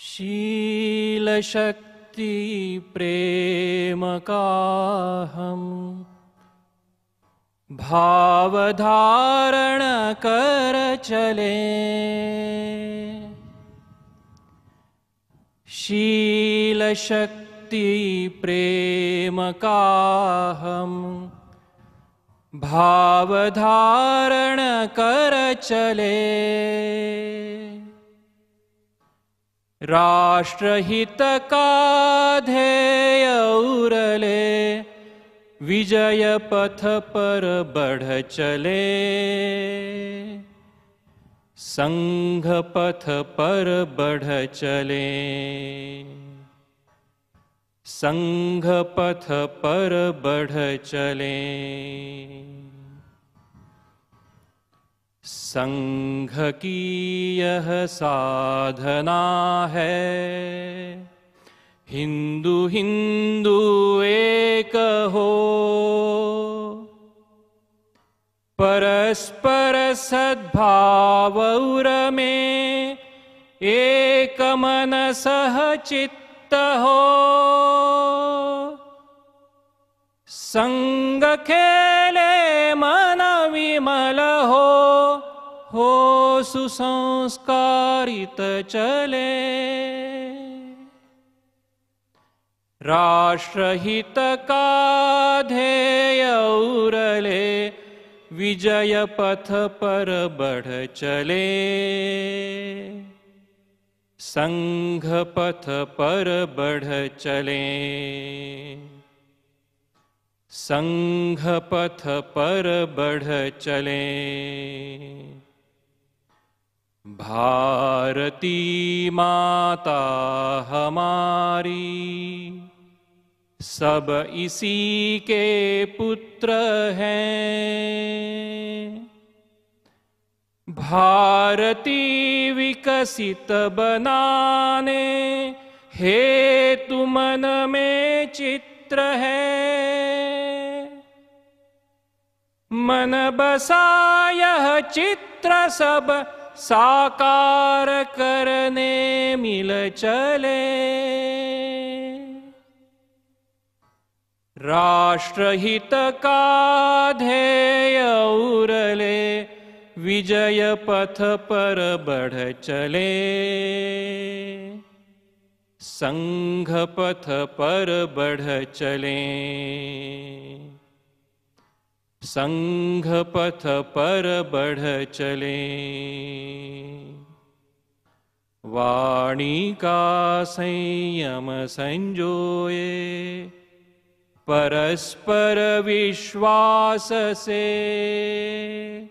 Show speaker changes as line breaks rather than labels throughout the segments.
शील शक्ति प्रेम का हम भाव धारण कर चले। शील शक्ति प्रेम का हम भाव धारण कर चले। राष्ट्रहित का ध्येय उरले विजय पथ पर बढ़ चले। संघ पथ पर बढ़ चले। संघ पथ पर बढ़ चले। संघ की यह साधना है, हिंदू हिंदू एक हो। परस्पर सद्भाव में एक मन सह चित्त हो। संग खेले मन विमल हो सुसंस्कारित चले। राष्ट्रहित का ध्येय उरले विजय पथ पर बढ़ चले। संघ पथ पर बढ़ चले। संघ पथ पर बढ़ चले। भारती माता हमारी सब इसी के पुत्र हैं। भारती विकसित बनाने हेतु मन में चित्र है। मन बसा यह चित्र सब साकार करने मिल चले। राष्ट्रहित का ध्येय उरले विजय पथ पर बढ़ चले। संघ पथ पर बढ़ चले। संघ पथ पर बढ़ चले। वाणी का संयम संजोए परस्पर विश्वास से।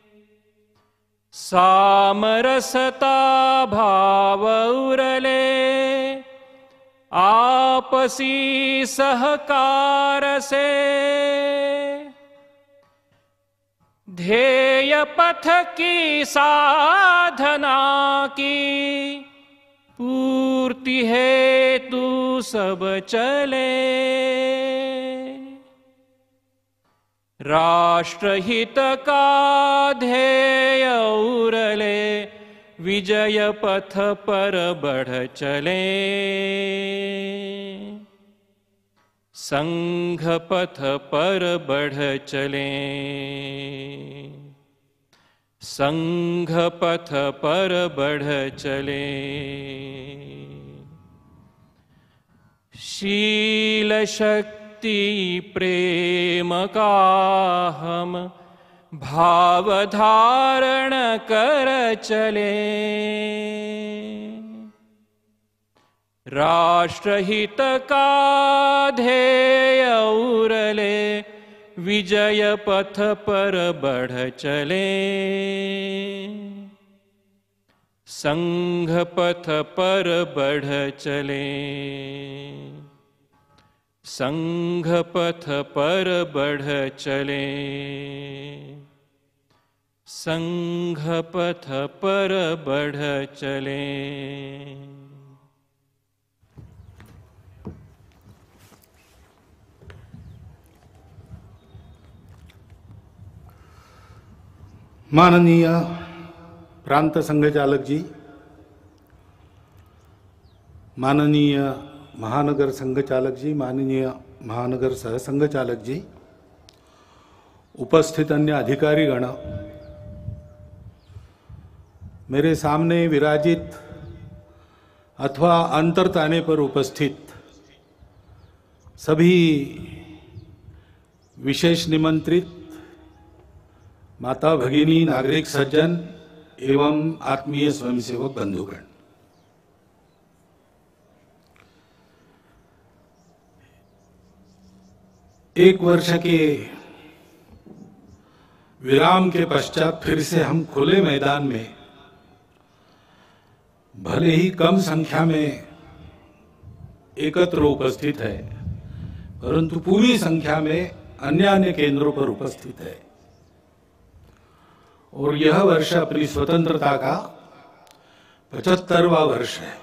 सामरसता भाव उरले आपसी सहकार से। ध्येय पथ की साधना की पूर्ति हेतु सब चले। राष्ट्रहित का ध्येय उरले विजय पथ पर बढ़ चले। संघ पथ पर बढ़ चले। संघ पथ पर बढ़ चले। शील शक्ति प्रेम का हम भाव धारण कर चले। राष्ट्रहित का ध्येय उरले विजय पथ पर बढ़ चले। संघ पथ पर बढ़ चले। संघ पथ पर बढ़ चले। संघ पथ पर बढ़ चले।
माननीय प्रांत संघचालक जी, माननीय महानगर संघ चालक जी, माननीय महानगर सह संघ चालक जी, उपस्थित अन्य अधिकारीगण, मेरे सामने विराजित अथवा अंतरताने पर उपस्थित सभी विशेष निमंत्रित माता भगिनी, नागरिक सज्जन एवं आत्मीय स्वयंसेवक बंधुगण, एक वर्ष के विराम के पश्चात फिर से हम खुले मैदान में, भले ही कम संख्या में एकत्र उपस्थित है, परंतु पूरी संख्या में अन्य केंद्रों पर उपस्थित है। और यह वर्ष अपनी स्वतंत्रता का 75वां वर्ष है।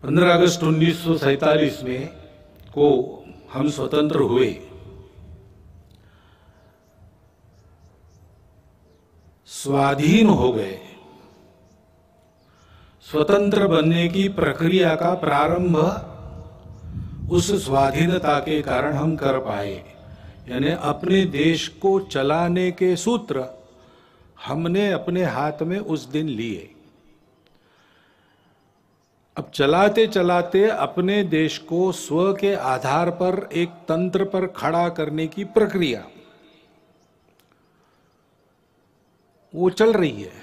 15 अगस्त 1947 में को हम स्वतंत्र हुए। स्वाधीन हो गए। स्वतंत्र बनने की प्रक्रिया का प्रारंभ उस स्वाधीनता के कारण हम कर पाए, यानी अपने देश को चलाने के सूत्र हमने अपने हाथ में उस दिन लिए। अब चलाते चलाते अपने देश को स्व के आधार पर एक तंत्र पर खड़ा करने की प्रक्रिया वो चल रही है,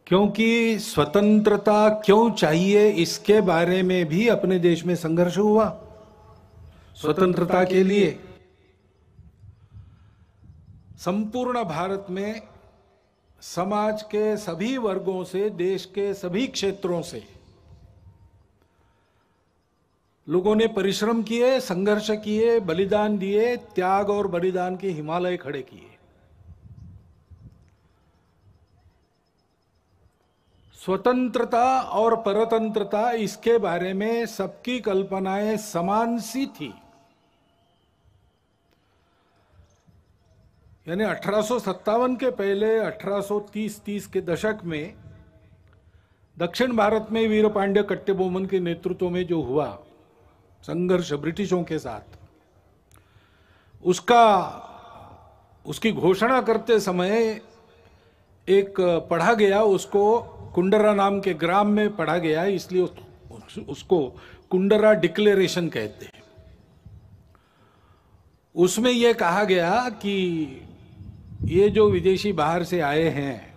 क्योंकि स्वतंत्रता क्यों चाहिए इसके बारे में भी अपने देश में संघर्ष हुआ। स्वतंत्रता के लिए संपूर्ण भारत में समाज के सभी वर्गों से, देश के सभी क्षेत्रों से लोगों ने परिश्रम किए, संघर्ष किए, बलिदान दिए, त्याग और बलिदान के हिमालय खड़े किए। स्वतंत्रता और परतंत्रता, इसके बारे में सबकी कल्पनाएं समान सी थी। यानी 1857 के पहले 1830 के दशक में दक्षिण भारत में वीर पांड्य कट्टेबोमन के नेतृत्व में जो हुआ संघर्ष ब्रिटिशों के साथ, उसकी घोषणा करते समय एक पढ़ा गया, उसको कुंडरा नाम के ग्राम में पढ़ा गया, इसलिए उसको कुंडरा डिक्लेरेशन कहते हैं। उसमें यह कहा गया कि ये जो विदेशी बाहर से आए हैं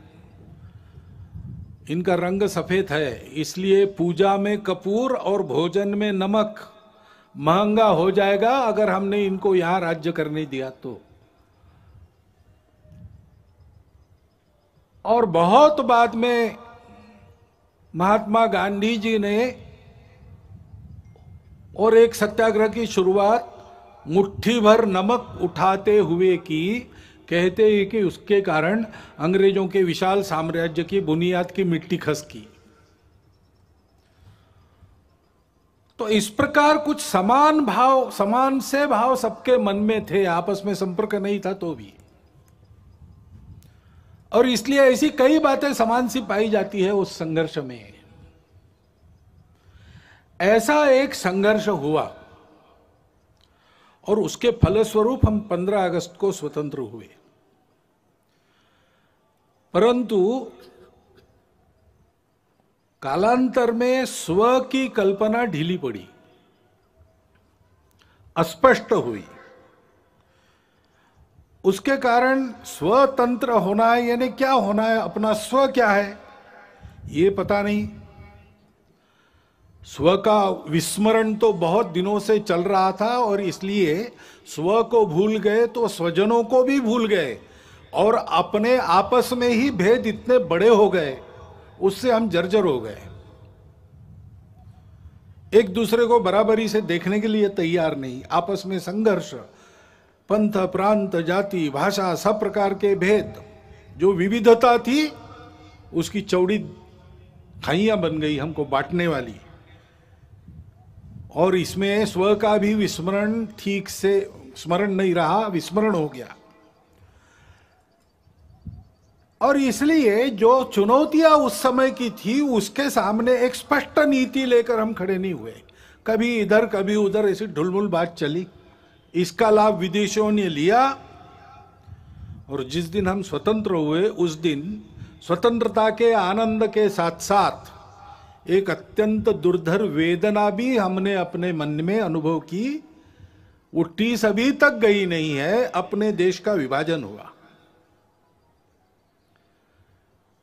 इनका रंग सफेद है, इसलिए पूजा में कपूर और भोजन में नमक महंगा हो जाएगा अगर हमने इनको यहां राज्य करने दिया तो। और बहुत बाद में महात्मा गांधी जी ने और एक सत्याग्रह की शुरुआत मुट्ठी भर नमक उठाते हुए की। कहते हैं कि उसके कारण अंग्रेजों के विशाल साम्राज्य की बुनियाद की मिट्टी खसकी। तो इस प्रकार कुछ समान भाव, समान से भाव सबके मन में थे, आपस में संपर्क नहीं था तो भी, और इसलिए ऐसी कई बातें समान सी पाई जाती है उस संघर्ष में। ऐसा एक संघर्ष हुआ और उसके फलस्वरूप हम 15 अगस्त को स्वतंत्र हुए। परंतु कालांतर में स्व की कल्पना ढीली पड़ी, अस्पष्ट हुई। उसके कारण स्वतंत्र होना है, यानी क्या होना है, अपना स्व क्या है ये पता नहीं। स्व का विस्मरण तो बहुत दिनों से चल रहा था और इसलिए स्व को भूल गए तो स्वजनों को भी भूल गए और अपने आपस में ही भेद इतने बड़े हो गए, उससे हम जर्जर हो गए। एक दूसरे को बराबरी से देखने के लिए तैयार नहीं, आपस में संघर्ष, पंथ, प्रांत, जाति, भाषा, सब प्रकार के भेद, जो विविधता थी उसकी चौड़ी खाइयां बन गई हमको बांटने वाली। और इसमें स्व का भी विस्मरण, ठीक से स्मरण नहीं रहा, विस्मरण हो गया। और इसलिए जो चुनौतियां उस समय की थी उसके सामने एक स्पष्ट नीति लेकर हम खड़े नहीं हुए। कभी इधर कभी उधर ऐसी ढुलमुल बात चली, इसका लाभ विदेशियों ने लिया, और जिस दिन हम स्वतंत्र हुए उस दिन स्वतंत्रता के आनंद के साथ साथ एक अत्यंत दुर्धर वेदना भी हमने अपने मन में अनुभव की। वो टीस अभी तक गई नहीं है, अपने देश का विभाजन हुआ।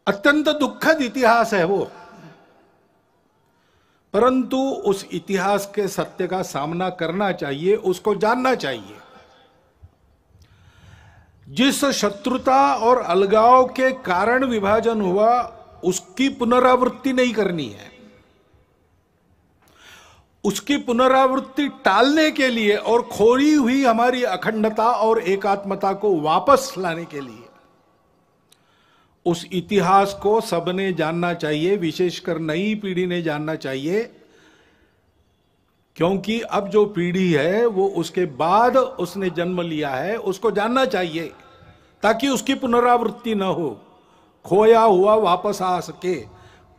अत्यंत दुखद इतिहास है वो, परंतु उस इतिहास के सत्य का सामना करना चाहिए, उसको जानना चाहिए। जिस शत्रुता और अलगाव के कारण विभाजन हुआ उसकी पुनरावृत्ति नहीं करनी है। उसकी पुनरावृत्ति टालने के लिए और खोई हुई हमारी अखंडता और एकात्मता को वापस लाने के लिए उस इतिहास को सबने जानना चाहिए, विशेषकर नई पीढ़ी ने जानना चाहिए। क्योंकि अब जो पीढ़ी है वो उसके बाद उसने जन्म लिया है, उसको जानना चाहिए ताकि उसकी पुनरावृत्ति न हो, खोया हुआ वापस आ सके,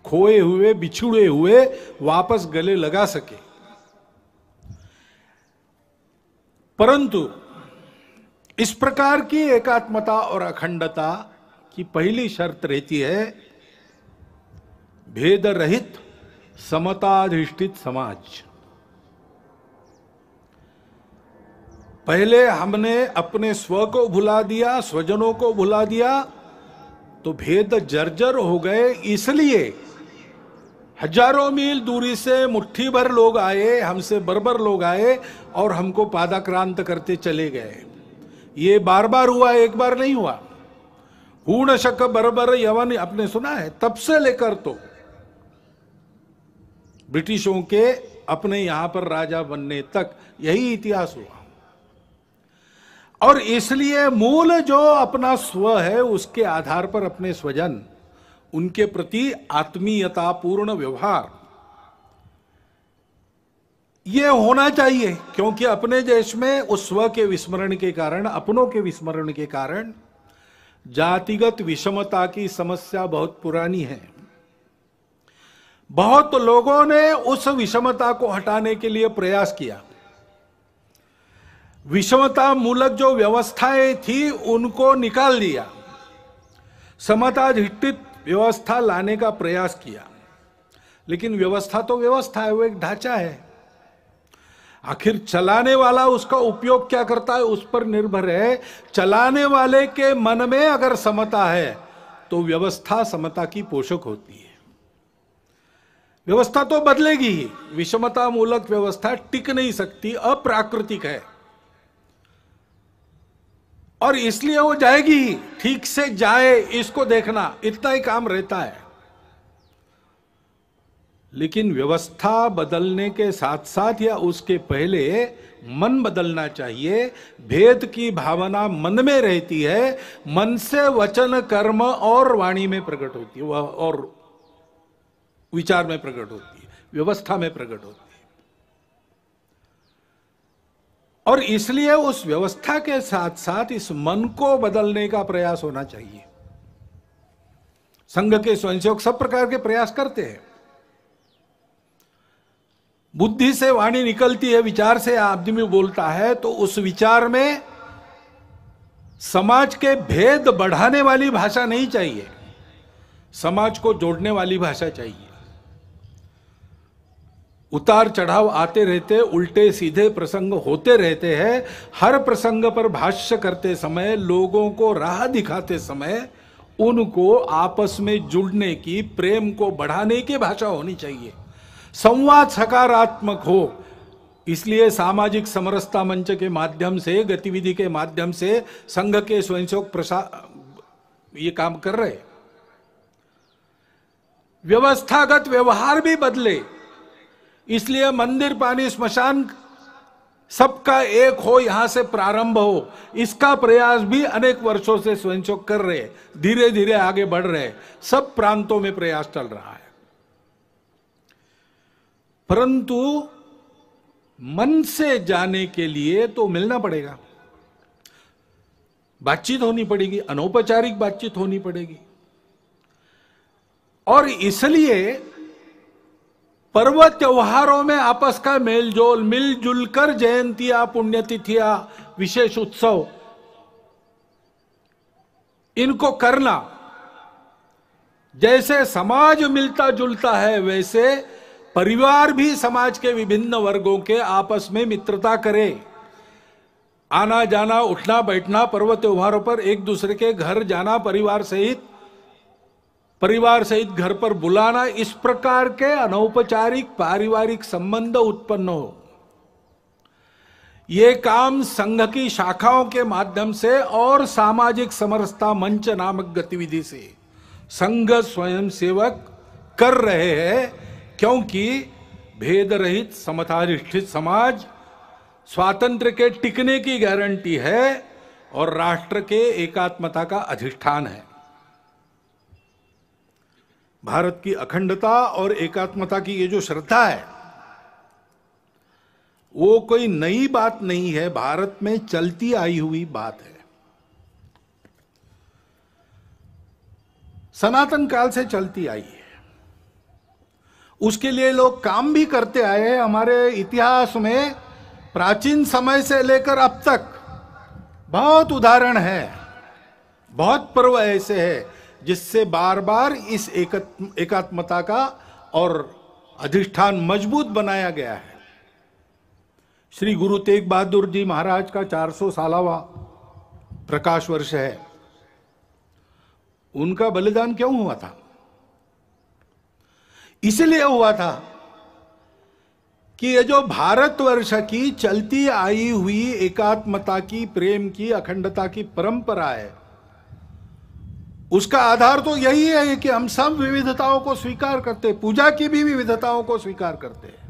खोए हुए बिछुड़े हुए वापस गले लगा सके। परंतु इस प्रकार की एकात्मता और अखंडता की पहली शर्त रहती है भेद रहित समताधिष्ठित समाज। पहले हमने अपने स्व को भुला दिया, स्वजनों को भुला दिया, तो भेद जर्जर हो गए। इसलिए हजारों मील दूरी से मुट्ठी भर लोग आए, हमसे बर्बर लोग आए और हमको पादाक्रांत करते चले गए। ये बार बार हुआ, एक बार नहीं हुआ। हूण शक बर्बर यवन आपने सुना है, तब से लेकर तो ब्रिटिशों के अपने यहां पर राजा बनने तक यही इतिहास हुआ। और इसलिए मूल जो अपना स्व है उसके आधार पर अपने स्वजन, उनके प्रति आत्मीयतापूर्ण व्यवहार ये होना चाहिए। क्योंकि अपने देश में उस स्व के विस्मरण के कारण, अपनों के विस्मरण के कारण जातिगत विषमता की समस्या बहुत पुरानी है। बहुत लोगों ने उस विषमता को हटाने के लिए प्रयास किया। विषमता मूलक जो व्यवस्थाएं थी उनको निकाल दिया, समताधिष्ठित व्यवस्था लाने का प्रयास किया। लेकिन व्यवस्था तो व्यवस्था है, वो एक ढांचा है। आखिर चलाने वाला उसका उपयोग क्या करता है उस पर निर्भर है। चलाने वाले के मन में अगर समता है तो व्यवस्था समता की पोषक होती है। व्यवस्था तो बदलेगी ही, विषमता मूलक व्यवस्था टिक नहीं सकती, अप्राकृतिक है और इसलिए वो जाएगी ही। ठीक से जाए इसको देखना, इतना ही काम रहता है। लेकिन व्यवस्था बदलने के साथ साथ या उसके पहले मन बदलना चाहिए। भेद की भावना मन में रहती है, मन से वचन कर्म और वाणी में प्रकट होती है, और विचार में प्रकट होती है, व्यवस्था में प्रकट होती है। और इसलिए उस व्यवस्था के साथ साथ इस मन को बदलने का प्रयास होना चाहिए। संघ के स्वयंसेवक सब प्रकार के प्रयास करते हैं। बुद्धि से वाणी निकलती है, विचार से आदमी बोलता है, तो उस विचार में समाज के भेद बढ़ाने वाली भाषा नहीं चाहिए, समाज को जोड़ने वाली भाषा चाहिए। उतार चढ़ाव आते रहते, उल्टे सीधे प्रसंग होते रहते हैं। हर प्रसंग पर भाष्य करते समय, लोगों को राह दिखाते समय उनको आपस में जुड़ने की, प्रेम को बढ़ाने की भाषा होनी चाहिए। संवाद सकारात्मक हो। इसलिए सामाजिक समरसता मंच के माध्यम से, गतिविधि के माध्यम से संघ के स्वयंसेवक ये काम कर रहे। व्यवस्थागत व्यवहार भी बदले, इसलिए मंदिर पानी स्मशान सबका एक हो, यहां से प्रारंभ हो, इसका प्रयास भी अनेक वर्षों से स्वयंसेवक कर रहे, धीरे धीरे आगे बढ़ रहे। सब प्रांतों में प्रयास चल रहा है। परंतु मन से जाने के लिए तो मिलना पड़ेगा। बातचीत होनी पड़ेगी, अनौपचारिक बातचीत होनी पड़ेगी। और इसलिए पर्व त्योहारों में आपस का मेलजोल, मिलजुल कर जयंतियां, पुण्यतिथियां, विशेष उत्सव, इनको करना, जैसे समाज मिलता जुलता है वैसे परिवार भी समाज के विभिन्न वर्गों के आपस में मित्रता करे। आना जाना, उठना बैठना, पर्व त्योहारों पर एक दूसरे के घर जाना, परिवार सहित घर पर बुलाना, इस प्रकार के अनौपचारिक पारिवारिक संबंध उत्पन्न हो। ये काम संघ की शाखाओं के माध्यम से और सामाजिक समरसता मंच नामक गतिविधि से संघ स्वयं सेवक कर रहे हैं, क्योंकि भेद रहित समताधिष्ठित समाज स्वातंत्र्य के टिकने की गारंटी है और राष्ट्र के एकात्मता का अधिष्ठान है। भारत की अखंडता और एकात्मता की ये जो श्रद्धा है, वो कोई नई बात नहीं है, भारत में चलती आई हुई बात है, सनातन काल से चलती आई है। उसके लिए लोग काम भी करते आए हैं। हमारे इतिहास में प्राचीन समय से लेकर अब तक बहुत उदाहरण है, बहुत पर्व ऐसे हैं जिससे बार बार इस एकात्मता का और अधिष्ठान मजबूत बनाया गया है। श्री गुरु तेग बहादुर जी महाराज का 400 सालावा प्रकाश वर्ष है। उनका बलिदान क्यों हुआ था? इसलिए हुआ था कि ये जो भारतवर्ष की चलती आई हुई एकात्मता की, प्रेम की, अखंडता की परंपरा है, उसका आधार तो यही है कि हम सब विविधताओं को स्वीकार करते, पूजा की भी विविधताओं को स्वीकार करते हैं।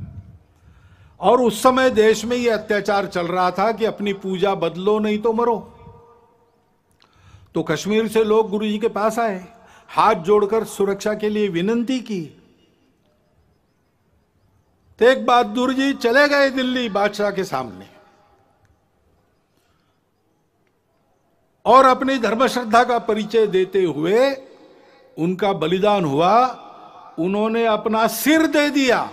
और उस समय देश में यह अत्याचार चल रहा था कि अपनी पूजा बदलो नहीं तो मरो। तो कश्मीर से लोग गुरु जी के पास आए, हाथ जोड़कर सुरक्षा के लिए विनती की। तेग बहादुर जी चले गए दिल्ली बादशाह के सामने और अपनी धर्म श्रद्धा का परिचय देते हुए उनका बलिदान हुआ। उन्होंने अपना सिर दे दिया,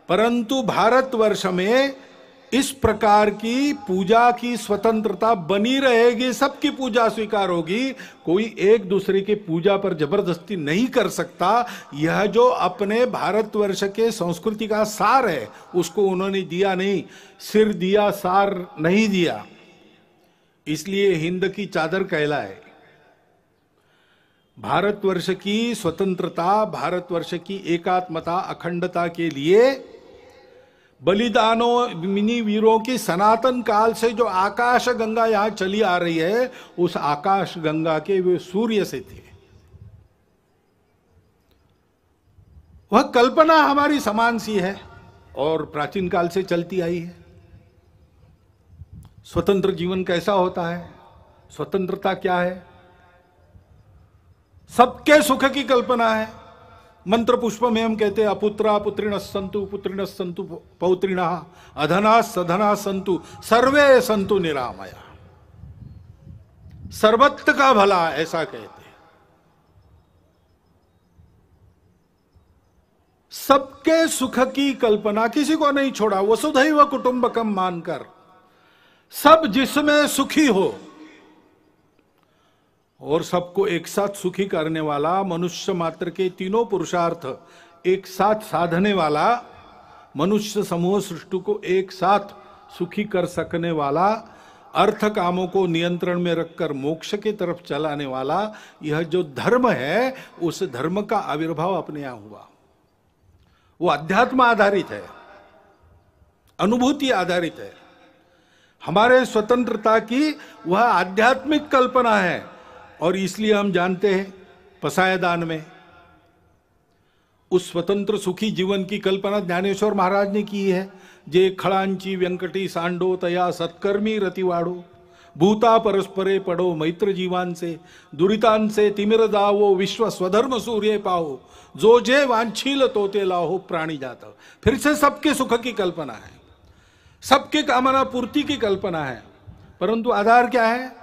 परंतु भारतवर्ष में इस प्रकार की पूजा की स्वतंत्रता बनी रहेगी, सबकी पूजा स्वीकार होगी, कोई एक दूसरे की पूजा पर जबरदस्ती नहीं कर सकता। यह जो अपने भारतवर्ष के संस्कृति का सार है उसको उन्होंने दिया नहीं, सिर दिया, सार नहीं दिया। इसलिए हिंद की चादर कहलाए। भारतवर्ष की स्वतंत्रता, भारतवर्ष की एकात्मता, अखंडता के लिए बलिदानों, मिनी वीरों की सनातन काल से जो आकाश गंगा यहां चली आ रही है, उस आकाश गंगा के वे सूर्य से थे। वह कल्पना हमारी समान सी है और प्राचीन काल से चलती आई है। स्वतंत्र जीवन कैसा होता है, स्वतंत्रता क्या है? सबके सुख की कल्पना है। मंत्र पुष्प में हम कहते हैं अपुत्रा पुत्रिणः सन्तु पौत्रिणः अधना सधना सन्तु सर्वे सन्तु निरामया। सर्वत्र का भला, ऐसा कहते हैं। सबके सुख की कल्पना, किसी को नहीं छोड़ा, वसुधैव कुटुंबकम मानकर सब जिसमें सुखी हो और सबको एक साथ सुखी करने वाला, मनुष्य मात्र के तीनों पुरुषार्थ एक साथ साधने वाला, मनुष्य समूह सृष्टि को एक साथ सुखी कर सकने वाला, अर्थ कामों को नियंत्रण में रखकर मोक्ष की तरफ चलाने वाला, यह जो धर्म है उस धर्म का आविर्भाव अपने यहां हुआ। वो अध्यात्म आधारित है, अनुभूति आधारित है। हमारे स्वतंत्रता की वह आध्यात्मिक कल्पना है और इसलिए हम जानते हैं पसायदान में उस स्वतंत्र सुखी जीवन की कल्पना ज्ञानेश्वर महाराज ने की है। जे खड़ांची व्यंकटी सांडो तया सत्कर्मी रतिवाड़ो, भूता परस्परे पड़ो मैत्र जीवान से, दुरितान से तिमिर दावो विश्व स्वधर्म सूर्य पाओ, जो जे वांछील तोते लाहो प्राणी जाता। फिर से सबके सुख की कल्पना है, सबके कामना पूर्ति की कल्पना है, परंतु आधार क्या है?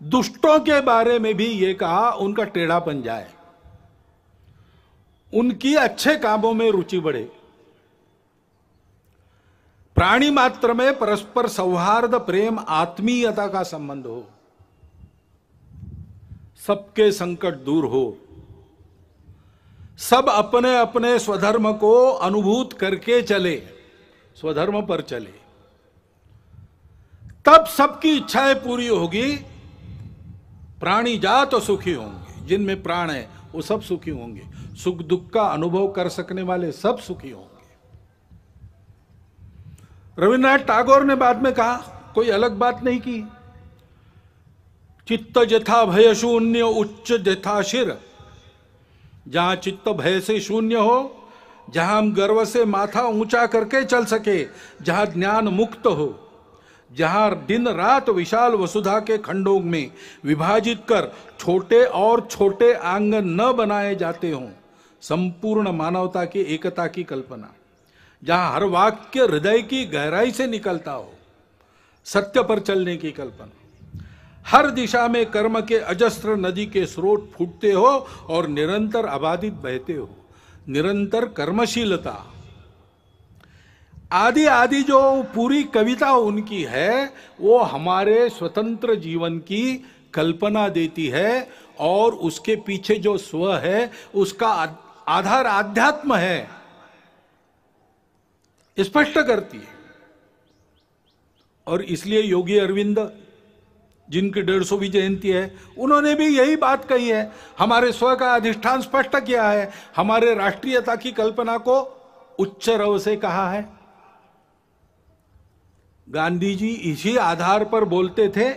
दुष्टों के बारे में भी ये कहा उनका टेढ़ापन जाए, उनकी अच्छे कामों में रुचि बढ़े, प्राणी मात्र में परस्पर सौहार्द, प्रेम, आत्मीयता का संबंध हो, सबके संकट दूर हो, सब अपने अपने स्वधर्म को अनुभूत करके चले, स्वधर्म पर चले, तब सबकी इच्छाएं पूरी होगी। प्राणी जात तो सुखी होंगे, जिनमें प्राण है वो सब सुखी होंगे, सुख दुख का अनुभव कर सकने वाले सब सुखी होंगे। रविन्द्रनाथ टैगोर ने बाद में कहा, कोई अलग बात नहीं की, चित्त जथा भय शून्य उच्च जथा शिर। जहां चित्त भय से शून्य हो, जहां हम गर्व से माथा ऊंचा करके चल सके, जहां ज्ञान मुक्त हो, जहां दिन रात विशाल वसुधा के खंडों में विभाजित कर छोटे और छोटे आंगन न बनाए जाते हों, संपूर्ण मानवता की एकता की कल्पना, जहां हर वाक्य हृदय की गहराई से निकलता हो, सत्य पर चलने की कल्पना, हर दिशा में कर्म के अजस्त्र नदी के स्रोत फूटते हो और निरंतर अबाधित बहते हो, निरंतर कर्मशीलता आदि आदि जो पूरी कविता उनकी है, वो हमारे स्वतंत्र जीवन की कल्पना देती है और उसके पीछे जो स्व है उसका आधार आध्यात्म है, स्पष्ट करती है। और इसलिए योगी अरविंद, जिनकी 150वीं जयंती है, उन्होंने भी यही बात कही है, हमारे स्व का अधिष्ठान स्पष्ट किया है, हमारे राष्ट्रीयता की कल्पना को उच्च रव से कहा है। गांधी जी इसी आधार पर बोलते थे।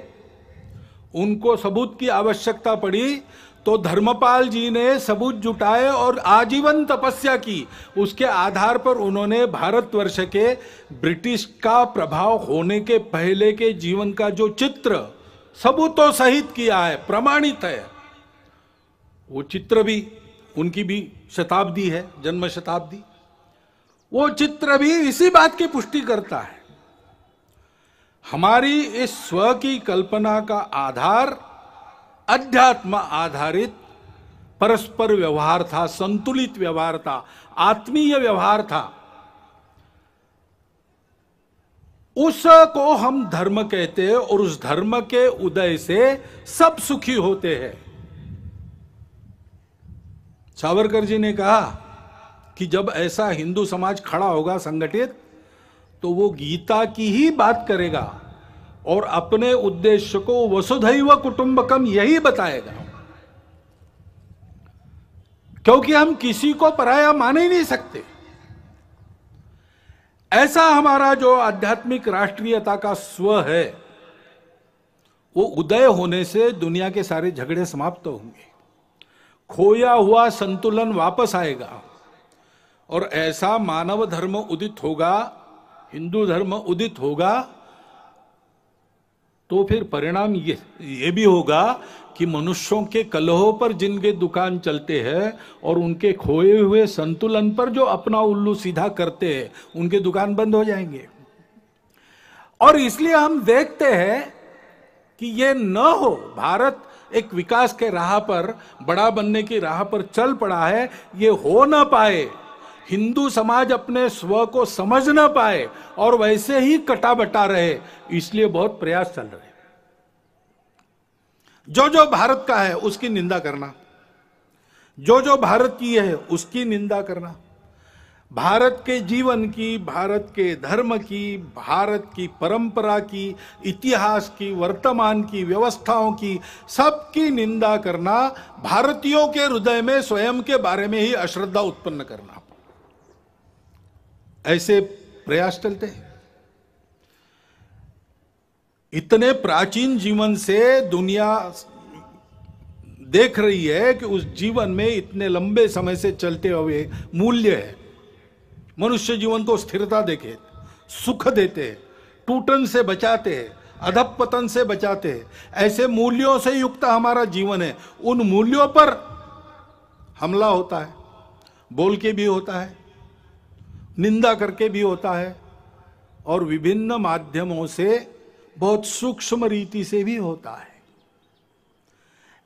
उनको सबूत की आवश्यकता पड़ी तो धर्मपाल जी ने सबूत जुटाए और आजीवन तपस्या की। उसके आधार पर उन्होंने भारतवर्ष के ब्रिटिश का प्रभाव होने के पहले के जीवन का जो चित्र सबूतों सहित किया है, प्रमाणित है, वो चित्र भी उनकी भी शताब्दी है, जन्म शताब्दी, वो चित्र भी इसी बात की पुष्टि करता है। हमारी इस स्व की कल्पना का आधार अध्यात्म आधारित परस्पर व्यवहार था, संतुलित व्यवहार था, आत्मीय व्यवहार था। उसको हम धर्म कहते हैं और उस धर्म के उदय से सब सुखी होते हैं। सावरकर जी ने कहा कि जब ऐसा हिंदू समाज खड़ा होगा संगठित, तो वो गीता की ही बात करेगा और अपने उद्देश्य को वसुधैव कुटुंबकम यही बताएगा, क्योंकि हम किसी को पराया मान ही नहीं सकते। ऐसा हमारा जो आध्यात्मिक राष्ट्रीयता का स्व है, वो उदय होने से दुनिया के सारे झगड़े समाप्त होंगे, खोया हुआ संतुलन वापस आएगा और ऐसा मानव धर्म उदित होगा, हिंदू धर्म उदित होगा, तो फिर परिणाम ये भी होगा कि मनुष्यों के कलहों पर जिनके दुकान चलते हैं और उनके खोए हुए संतुलन पर जो अपना उल्लू सीधा करते हैं, उनके दुकान बंद हो जाएंगे। और इसलिए हम देखते हैं कि ये न हो, भारत एक विकास के राह पर, बड़ा बनने की राह पर चल पड़ा है, ये हो ना पाए, हिंदू समाज अपने स्व को समझ ना पाए और वैसे ही कटा बटा रहे, इसलिए बहुत प्रयास चल रहे। जो जो भारत का है उसकी निंदा करना, जो जो भारतीय है उसकी निंदा करना, भारत के जीवन की, भारत के धर्म की, भारत की परंपरा की, इतिहास की, वर्तमान की व्यवस्थाओं की, सबकी निंदा करना, भारतीयों के हृदय में स्वयं के बारे में ही अश्रद्धा उत्पन्न करना, ऐसे प्रयास चलते हैं। इतने प्राचीन जीवन से दुनिया देख रही है कि उस जीवन में इतने लंबे समय से चलते हुए मूल्य है। मनुष्य जीवन को स्थिरता देखे, सुख देते हैं, टूटन से बचाते हैं, अधपतन से बचाते हैं, ऐसे मूल्यों से युक्त हमारा जीवन है। उन मूल्यों पर हमला होता है, बोल के भी होता है, निंदा करके भी होता है और विभिन्न माध्यमों से बहुत सूक्ष्म रीति से भी होता है।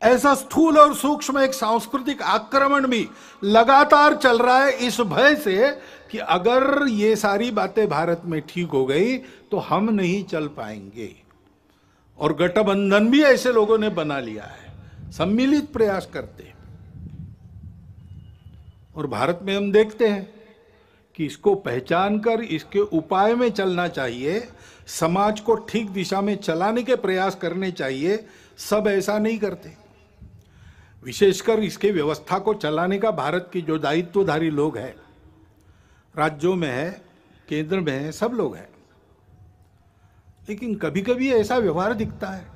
ऐसा स्थूल और सूक्ष्म एक सांस्कृतिक आक्रमण भी लगातार चल रहा है, इस भय से कि अगर ये सारी बातें भारत में ठीक हो गई तो हम नहीं चल पाएंगे। और गठबंधन भी ऐसे लोगों ने बना लिया है, सम्मिलित प्रयास करते। और भारत में हम देखते हैं कि इसको पहचान कर इसके उपाय में चलना चाहिए, समाज को ठीक दिशा में चलाने के प्रयास करने चाहिए। सब ऐसा नहीं करते। विशेषकर इसके व्यवस्था को चलाने का भारत की जो दायित्वधारी लोग हैं, राज्यों में है, केंद्र में है, सब लोग हैं। लेकिन कभी कभी ऐसा व्यवहार दिखता है,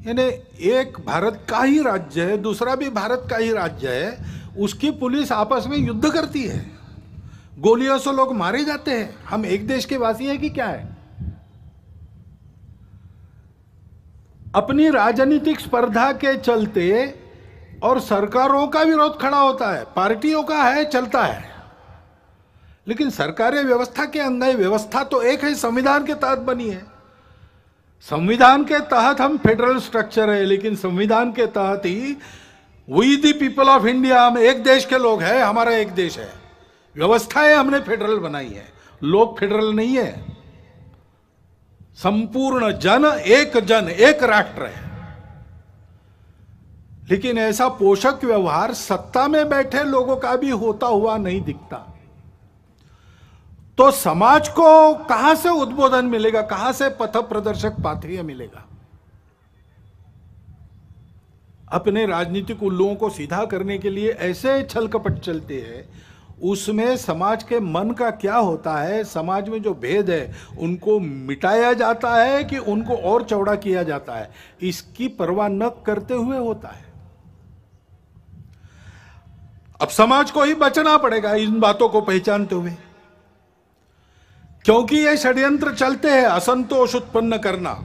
यानी एक भारत का ही राज्य है, दूसरा भी भारत का ही राज्य है, उसकी पुलिस आपस में युद्ध करती है, गोलियों से लोग मारे जाते हैं। हम एक देश के वासी हैं कि क्या है? अपनी राजनीतिक स्पर्धा के चलते और सरकारों का विरोध खड़ा होता है, पार्टियों का है, चलता है। लेकिन सरकारें व्यवस्था के अंदर, व्यवस्था तो एक है, संविधान के तहत बनी है। संविधान के तहत हम फेडरल स्ट्रक्चर है, लेकिन संविधान के तहत ही we the people of India, हम एक देश के लोग हैं, हमारा एक देश है। व्यवस्थाएं हमने फेडरल बनाई है, लोग फेडरल नहीं है। संपूर्ण जन एक राष्ट्र है। लेकिन ऐसा पोषक व्यवहार सत्ता में बैठे लोगों का भी होता हुआ नहीं दिखता। तो समाज को कहां से उद्बोधन मिलेगा, कहां से पथ प्रदर्शक पाथेय मिलेगा? अपने राजनीतिक उल्लुओं को सीधा करने के लिए ऐसे छल कपट चलते हैं, उसमें समाज के मन का क्या होता है, समाज में जो भेद है उनको मिटाया जाता है कि उनको और चौड़ा किया जाता है, इसकी परवाह न करते हुए होता है। अब समाज को ही बचना पड़ेगा इन बातों को पहचानते हुए, क्योंकि ये षड्यंत्र चलते हैं। असंतोष उत्पन्न करना,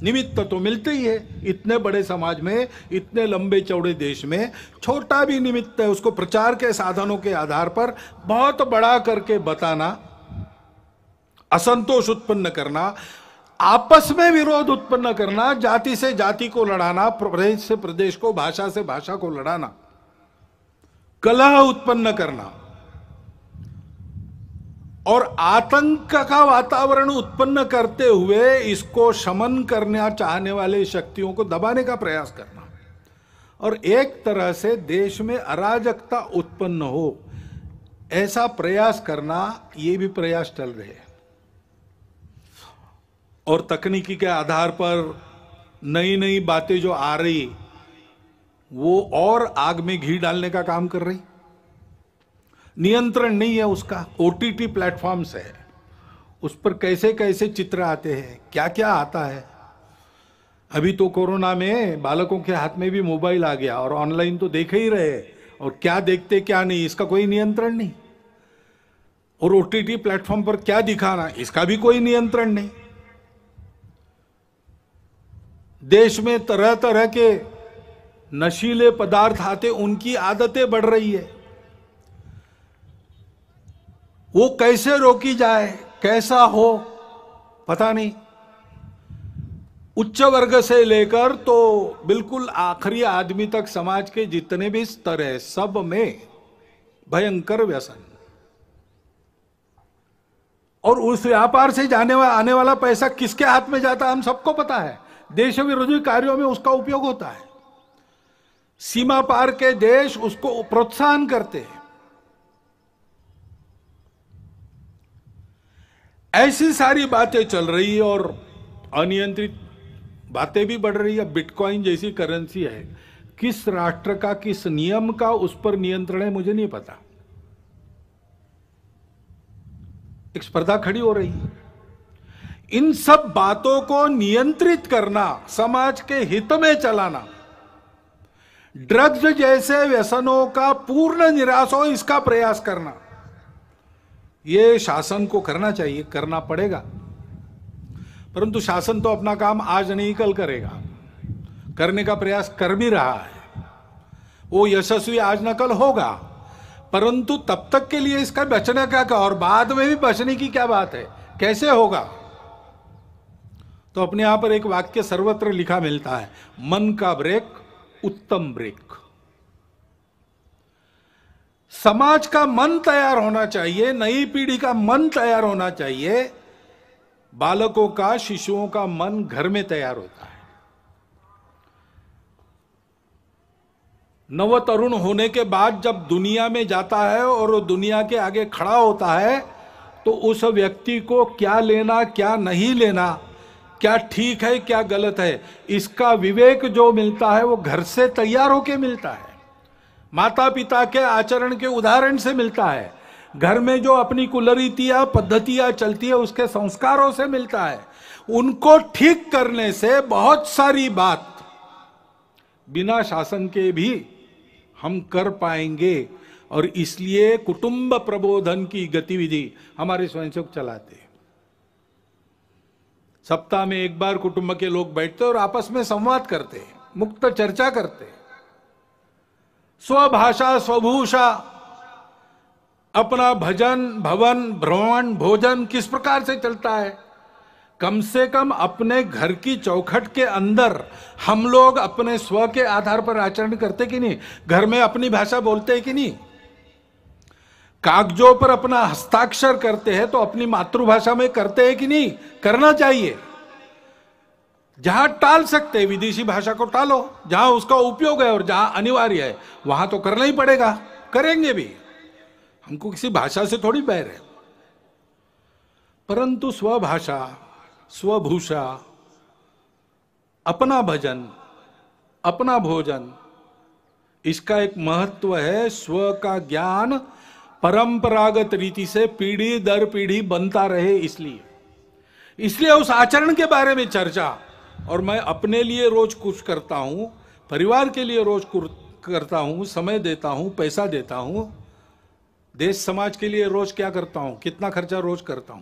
निमित्त तो मिलते ही है। इतने बड़े समाज में, इतने लंबे चौड़े देश में छोटा भी निमित्त है, उसको प्रचार के साधनों के आधार पर बहुत बड़ा करके बताना, असंतोष उत्पन्न करना, आपस में विरोध उत्पन्न करना, जाति से जाति को लड़ाना, प्रदेश से प्रदेश को, भाषा से भाषा को लड़ाना, कलह उत्पन्न करना और आतंक का वातावरण उत्पन्न करते हुए इसको शमन करना चाहने वाले शक्तियों को दबाने का प्रयास करना और एक तरह से देश में अराजकता उत्पन्न हो, ऐसा प्रयास करना, ये भी प्रयास चल रहे हैं। और तकनीकी के आधार पर नई नई बातें जो आ रही, वो और आग में घी डालने का काम कर रही। नियंत्रण नहीं है उसका। ओटीटी प्लेटफॉर्म्स है, उस पर कैसे कैसे चित्र आते हैं, क्या क्या आता है। अभी तो कोरोना में बालकों के हाथ में भी मोबाइल आ गया और ऑनलाइन तो देख ही रहे, और क्या देखते क्या नहीं इसका कोई नियंत्रण नहीं। और ओटीटी प्लेटफॉर्म पर क्या दिखाना, इसका भी कोई नियंत्रण नहीं। देश में तरह तरह के नशीले पदार्थ आते, उनकी आदतें बढ़ रही है। वो कैसे रोकी जाए, कैसा हो, पता नहीं। उच्च वर्ग से लेकर तो बिल्कुल आखिरी आदमी तक समाज के जितने भी स्तर है, सब में भयंकर व्यसन। और उस व्यापार से आने वाला पैसा किसके हाथ में जाता है, हम सबको पता है। देश विरोधी कार्यों में उसका उपयोग होता है। सीमा पार के देश उसको प्रोत्साहन करते हैं। ऐसी सारी बातें चल रही है और अनियंत्रित बातें भी बढ़ रही है। बिटकॉइन जैसी करेंसी है, किस राष्ट्र का, किस नियम का उस पर नियंत्रण है, मुझे नहीं पता। एक स्पर्धा खड़ी हो रही है। इन सब बातों को नियंत्रित करना, समाज के हित में चलाना, ड्रग्स जैसे व्यसनों का पूर्ण निराश हो, इसका प्रयास करना, ये शासन को करना चाहिए, करना पड़ेगा। परंतु शासन तो अपना काम आज नहीं कल करेगा, करने का प्रयास कर भी रहा है। वो यशस्वी आज न कल होगा, परंतु तब तक के लिए इसका बचने का क्या, और बाद में भी बचने की क्या बात है, कैसे होगा? तो अपने यहां पर एक वाक्य सर्वत्र लिखा मिलता है, मन का ब्रेक उत्तम ब्रेक। समाज का मन तैयार होना चाहिए, नई पीढ़ी का मन तैयार होना चाहिए। बालकों का, शिशुओं का मन घर में तैयार होता है। नव तरुण होने के बाद जब दुनिया में जाता है और वो दुनिया के आगे खड़ा होता है, तो उस व्यक्ति को क्या लेना क्या नहीं लेना, क्या ठीक है क्या गलत है, इसका विवेक जो मिलता है वो घर से तैयार होके मिलता है, माता पिता के आचरण के उदाहरण से मिलता है, घर में जो अपनी कुलरीतियां पद्धतियां चलती है उसके संस्कारों से मिलता है। उनको ठीक करने से बहुत सारी बात बिना शासन के भी हम कर पाएंगे। और इसलिए कुटुंब प्रबोधन की गतिविधि हमारे स्वयंसेवक चलाते हैं। सप्ताह में एक बार कुटुंब के लोग बैठते और आपस में संवाद करते हैं, मुक्त चर्चा करते हैं। स्वभाषा स्वभूषा, अपना भजन भवन भ्रमण भोजन किस प्रकार से चलता है, कम से कम अपने घर की चौखट के अंदर हम लोग अपने स्व के आधार पर आचरण करते कि नहीं, घर में अपनी भाषा बोलते हैं कि नहीं, कागजों पर अपना हस्ताक्षर करते हैं तो अपनी मातृभाषा में करते हैं कि नहीं, करना चाहिए। जहां टाल सकते हैं विदेशी भाषा को टालो, जहां उसका उपयोग है और जहां अनिवार्य है वहां तो करना ही पड़ेगा, करेंगे भी, हमको किसी भाषा से थोड़ी बैर है। परंतु स्वभाषा स्वभूषा, अपना भजन अपना भोजन, इसका एक महत्व है। स्व का ज्ञान परंपरागत रीति से पीढ़ी दर पीढ़ी बनता रहे, इसलिए उस आचरण के बारे में चर्चा। और मैं अपने लिए रोज कुछ करता हूं, परिवार के लिए रोज करता हूं, समय देता हूं, पैसा देता हूं, देश समाज के लिए रोज क्या करता हूं, कितना खर्चा रोज करता हूं,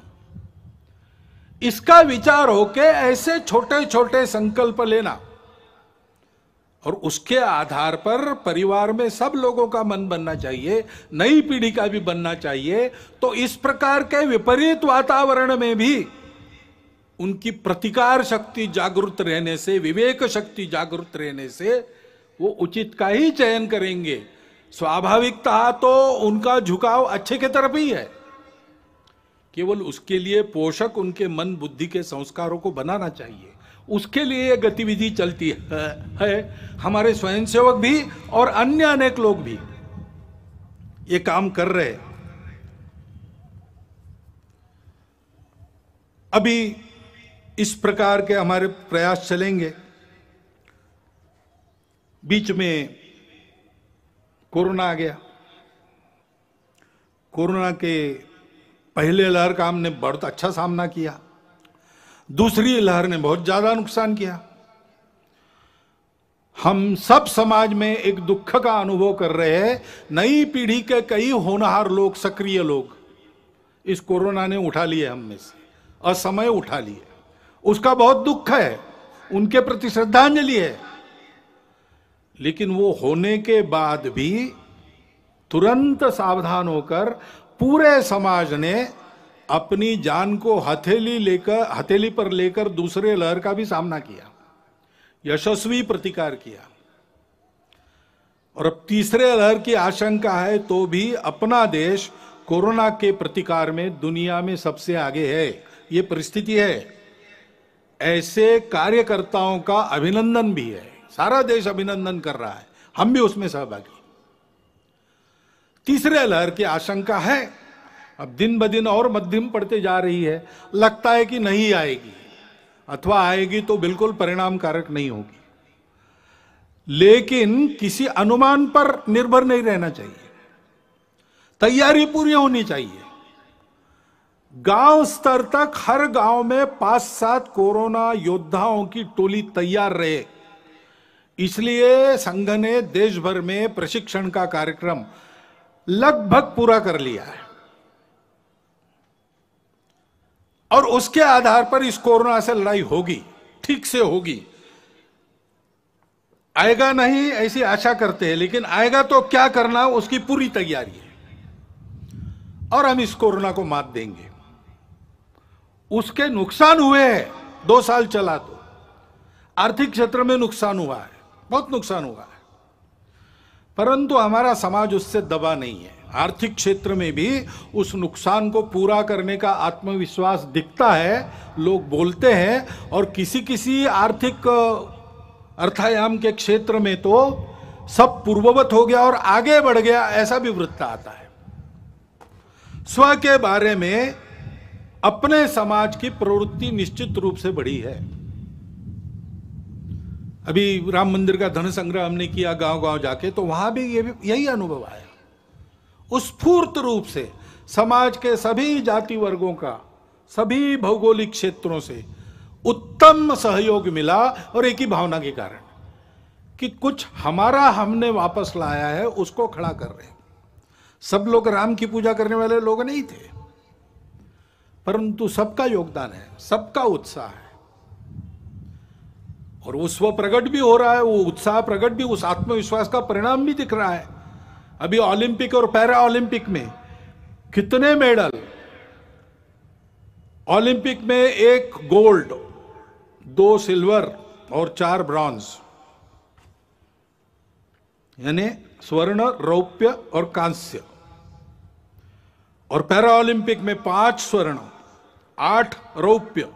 इसका विचार होके ऐसे छोटे छोटे संकल्प लेना और उसके आधार पर परिवार में सब लोगों का मन बनना चाहिए, नई पीढ़ी का भी बनना चाहिए। तो इस प्रकार के विपरीत वातावरण में भी उनकी प्रतिकार शक्ति जागृत रहने से, विवेक शक्ति जागृत रहने से वो उचित का ही चयन करेंगे। स्वाभाविकता तो उनका झुकाव अच्छे के तरफ ही है, केवल उसके लिए पोषक उनके मन बुद्धि के संस्कारों को बनाना चाहिए। उसके लिए ये गतिविधि चलती है। हमारे स्वयंसेवक भी और अन्य अनेक लोग भी ये काम कर रहे हैं। अभी इस प्रकार के हमारे प्रयास चलेंगे। बीच में कोरोना आ गया। कोरोना के पहले लहर का हमने बहुत अच्छा सामना किया, दूसरी लहर ने बहुत ज्यादा नुकसान किया। हम सब समाज में एक दुख का अनुभव कर रहे हैं। नई पीढ़ी के कई होनहार लोग, सक्रिय लोग इस कोरोना ने उठा लिए हम में से, असमय उठा लिए। उसका बहुत दुख है, उनके प्रति श्रद्धांजलि है। लेकिन वो होने के बाद भी तुरंत सावधान होकर पूरे समाज ने अपनी जान को हथेली पर लेकर दूसरे लहर का भी सामना किया, यशस्वी प्रतिकार किया। और अब तीसरे लहर की आशंका है तो भी अपना देश कोरोना के प्रतिकार में दुनिया में सबसे आगे है। ये परिस्थिति है। ऐसे कार्यकर्ताओं का अभिनंदन भी है, सारा देश अभिनंदन कर रहा है, हम भी उसमें सहभागी। तीसरे लहर की आशंका है, अब दिन ब दिन और मध्यम पड़ते जा रही है। लगता है कि नहीं आएगी, अथवा आएगी तो बिल्कुल परिणामकारक नहीं होगी। लेकिन किसी अनुमान पर निर्भर नहीं रहना चाहिए, तैयारी पूरी होनी चाहिए। गांव स्तर तक हर गांव में 5-7 कोरोना योद्धाओं की टोली तैयार रहे। इसलिए संघ ने देश भर में प्रशिक्षण का कार्यक्रम लगभग पूरा कर लिया है और उसके आधार पर इस कोरोना से लड़ाई होगी, ठीक से होगी। आएगा नहीं ऐसी आशा करते हैं, लेकिन आएगा तो क्या करना उसकी पूरी तैयारी है और हम इस कोरोना को मात देंगे। उसके नुकसान हुए हैं, 2 साल चला तो आर्थिक क्षेत्र में नुकसान हुआ है, बहुत नुकसान हुआ है, परंतु हमारा समाज उससे दबा नहीं है। आर्थिक क्षेत्र में भी उस नुकसान को पूरा करने का आत्मविश्वास दिखता है, लोग बोलते हैं। और किसी किसी आर्थिक अर्थायाम के क्षेत्र में तो सब पूर्ववत हो गया और आगे बढ़ गया, ऐसा भी वृत्त आता है। स्व के बारे में अपने समाज की प्रवृत्ति निश्चित रूप से बढ़ी है। अभी राम मंदिर का धन संग्रह हमने किया गांव गांव जाके, तो वहां भी यही अनुभव आया। स्फूर्त रूप से समाज के सभी जाति वर्गों का, सभी भौगोलिक क्षेत्रों से उत्तम सहयोग मिला, और एक ही भावना के कारण कि कुछ हमारा हमने वापस लाया है, उसको खड़ा कर रहे हैं। सब लोग राम की पूजा करने वाले लोग नहीं थे, परंतु सबका योगदान है, सबका उत्साह है, और वो स्व प्रकट भी हो रहा है, वो उत्साह प्रकट भी, उस आत्मविश्वास का परिणाम भी दिख रहा है। अभी ओलंपिक और पैरा ओलंपिक में कितने मेडल, ओलंपिक में 1 गोल्ड, 2 सिल्वर और 4 ब्रॉन्ज, यानी स्वर्ण, रौप्य और कांस्य। और पैरा ओलंपिक में 5 स्वर्ण, 8 रौप्य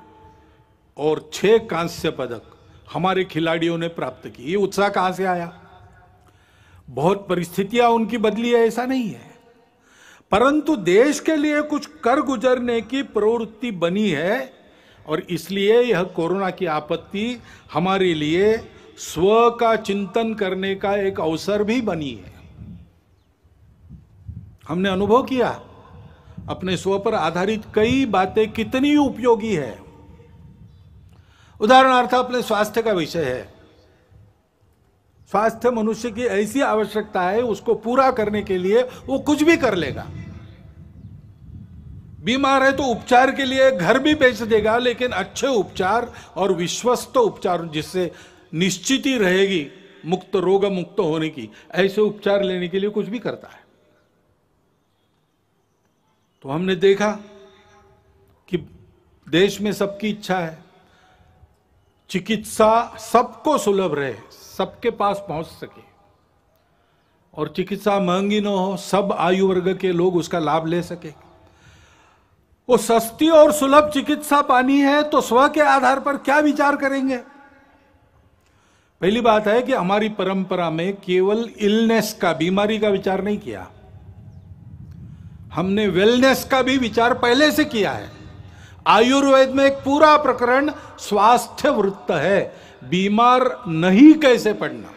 और 6 कांस्य पदक हमारे खिलाड़ियों ने प्राप्त की। ये उत्साह कहां से आया? बहुत परिस्थितियां उनकी बदली है, ऐसा नहीं है, परंतु देश के लिए कुछ कर गुजरने की प्रवृत्ति बनी है। और इसलिए यह कोरोना की आपत्ति हमारे लिए स्व का चिंतन करने का एक अवसर भी बनी है। हमने अनुभव किया अपने स्व पर आधारित कई बातें कितनी उपयोगी है। उदाहरणार्थ अपने स्वास्थ्य का विषय है। स्वास्थ्य मनुष्य की ऐसी आवश्यकता है, उसको पूरा करने के लिए वो कुछ भी कर लेगा। बीमार है तो उपचार के लिए घर भी बेच देगा, लेकिन अच्छे उपचार और विश्वस्त उपचार, जिससे निश्चित ही रहेगी मुक्त, रोग मुक्त होने की, ऐसे उपचार लेने के लिए कुछ भी करता है। तो हमने देखा कि देश में सबकी इच्छा है चिकित्सा सबको सुलभ रहे, सबके पास पहुंच सके, और चिकित्सा महंगी न हो, सब आयु वर्ग के लोग उसका लाभ ले सके। वो सस्ती और सुलभ चिकित्सा पानी है तो स्व के आधार पर क्या विचार करेंगे? पहली बात है कि हमारी परंपरा में केवल इलनेस का, बीमारी का विचार नहीं किया, हमने वेलनेस का भी विचार पहले से किया है। आयुर्वेद में एक पूरा प्रकरण स्वास्थ्य वृत्त है, बीमार नहीं कैसे पड़ना।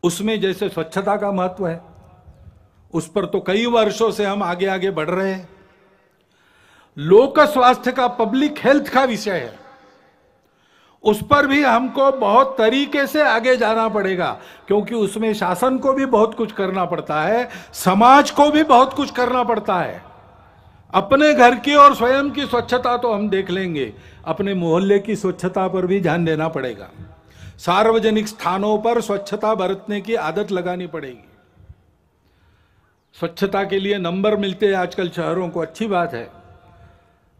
उसमें जैसे स्वच्छता का महत्व है, उस पर तो कई वर्षों से हम आगे आगे बढ़ रहे हैं। लोक स्वास्थ्य का, पब्लिक हेल्थ का विषय है, उस पर भी हमको बहुत तरीके से आगे जाना पड़ेगा, क्योंकि उसमें शासन को भी बहुत कुछ करना पड़ता है, समाज को भी बहुत कुछ करना पड़ता है। अपने घर की और स्वयं की स्वच्छता तो हम देख लेंगे, अपने मोहल्ले की स्वच्छता पर भी ध्यान देना पड़ेगा। सार्वजनिक स्थानों पर स्वच्छता बरतने की आदत लगानी पड़ेगी। स्वच्छता के लिए नंबर मिलते हैं आजकल शहरों को, अच्छी बात है,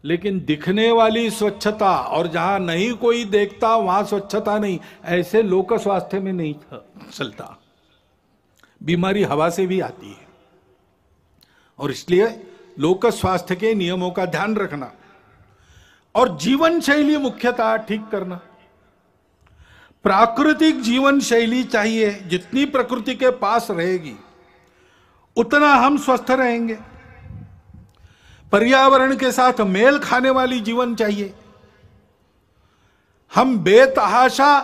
लेकिन दिखने वाली स्वच्छता और जहां नहीं कोई देखता वहां स्वच्छता नहीं, ऐसे लोक स्वास्थ्य में नहीं चलता। बीमारी हवा से भी आती है, और इसलिए लोक स्वास्थ्य के नियमों का ध्यान रखना और जीवन शैली मुख्यतः ठीक करना। प्राकृतिक जीवन शैली चाहिए, जितनी प्रकृति के पास रहेगी उतना हम स्वस्थ रहेंगे। पर्यावरण के साथ मेल खाने वाली जीवन चाहिए। हम बेतहाशा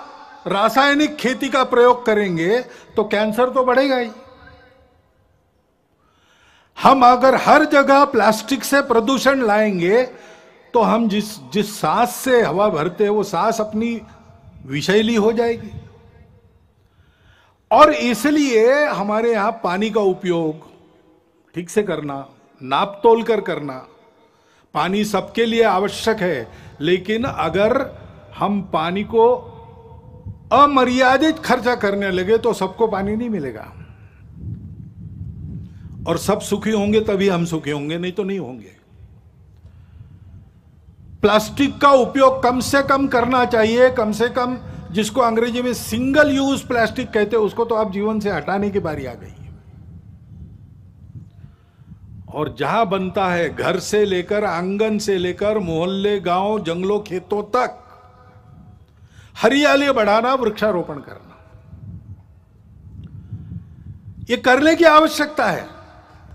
रासायनिक खेती का प्रयोग करेंगे तो कैंसर तो बढ़ेगा ही। हम अगर हर जगह प्लास्टिक से प्रदूषण लाएंगे तो हम जिस सांस से हवा भरते हैं वो सांस अपनी विषैली हो जाएगी। और इसलिए हमारे यहां पानी का उपयोग ठीक से करना, नाप तोल कर करना। पानी सबके लिए आवश्यक है, लेकिन अगर हम पानी को अमर्यादित खर्चा करने लगे तो सबको पानी नहीं मिलेगा, और सब सुखी होंगे तभी हम सुखी होंगे, नहीं तो नहीं होंगे। प्लास्टिक का उपयोग कम से कम करना चाहिए, कम से कम, जिसको अंग्रेजी में सिंगल यूज प्लास्टिक कहते हैं, उसको तो आप जीवन से हटाने की बारी आ गई है। और जहां बनता है, घर से लेकर, आंगन से लेकर, मोहल्ले, गांव, जंगलों, खेतों तक हरियाली बढ़ाना, वृक्षारोपण करना, ये करने की आवश्यकता है।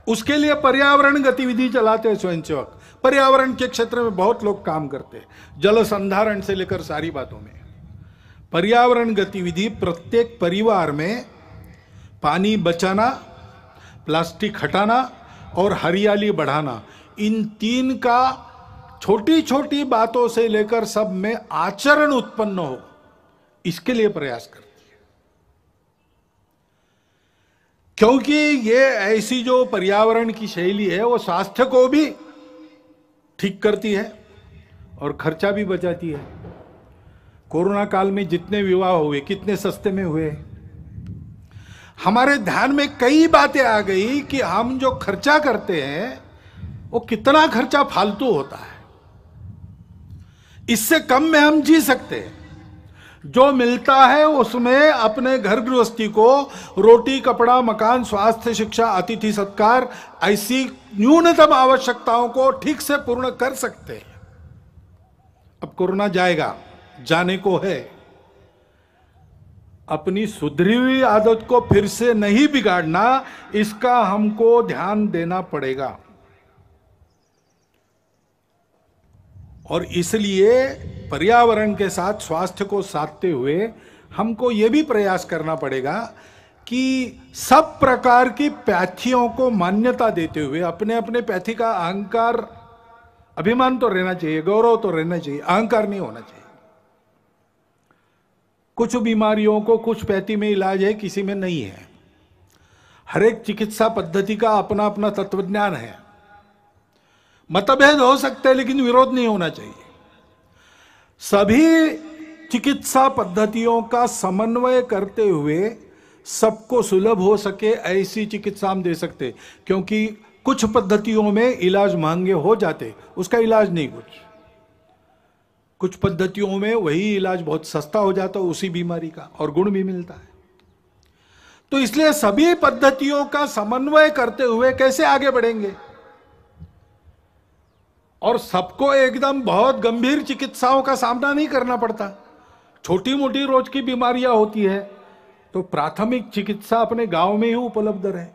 उसके लिए पर्यावरण गतिविधि चलाते हैं स्वयंसेवक, पर्यावरण के क्षेत्र में बहुत लोग काम करते हैं, जल संधारण से लेकर सारी बातों में। पर्यावरण गतिविधि प्रत्येक परिवार में पानी बचाना, प्लास्टिक हटाना और हरियाली बढ़ाना, इन तीन का छोटी छोटी बातों से लेकर सब में आचरण उत्पन्न हो, इसके लिए प्रयास करती है। क्योंकि ये ऐसी जो पर्यावरण की शैली है वो स्वास्थ्य को भी ठीक करती है और खर्चा भी बचाती है। कोरोना काल में जितने विवाह हुए कितने सस्ते में हुए। हमारे ध्यान में कई बातें आ गई कि हम जो खर्चा करते हैं वो कितना खर्चा फालतू होता है, इससे कम में हम जी सकते हैं। जो मिलता है उसमें अपने घर गृहस्थी को रोटी, कपड़ा, मकान, स्वास्थ्य, शिक्षा, अतिथि सत्कार, ऐसी न्यूनतम आवश्यकताओं को ठीक से पूर्ण कर सकते हैं। अब कोरोना जाएगा, जाने को है, अपनी सुधरी हुई आदत को फिर से नहीं बिगाड़ना, इसका हमको ध्यान देना पड़ेगा। और इसलिए पर्यावरण के साथ स्वास्थ्य को साधते हुए हमको यह भी प्रयास करना पड़ेगा कि सब प्रकार की पैथियों को मान्यता देते हुए अपने अपने पैथी का अहंकार, अभिमान तो रहना चाहिए, गौरव तो रहना चाहिए, अहंकार नहीं होना चाहिए। कुछ बीमारियों को कुछ पैथी में इलाज है, किसी में नहीं है। हर एक चिकित्सा पद्धति का अपना अपना तत्वज्ञान है। मतभेद हो सकते हैं लेकिन विरोध नहीं होना चाहिए। सभी चिकित्सा पद्धतियों का समन्वय करते हुए सबको सुलभ हो सके ऐसी चिकित्सा हम दे सकते, क्योंकि कुछ पद्धतियों में इलाज महंगे हो जाते, उसका इलाज नहीं कुछ पद्धतियों में वही इलाज बहुत सस्ता हो जाता है उसी बीमारी का, और गुण भी मिलता है। तो इसलिए सभी पद्धतियों का समन्वय करते हुए कैसे आगे बढ़ेंगे, और सबको एकदम बहुत गंभीर चिकित्साओं का सामना नहीं करना पड़ता। छोटी मोटी रोज की बीमारियां होती है तो प्राथमिक चिकित्सा अपने गांव में ही उपलब्ध रहे,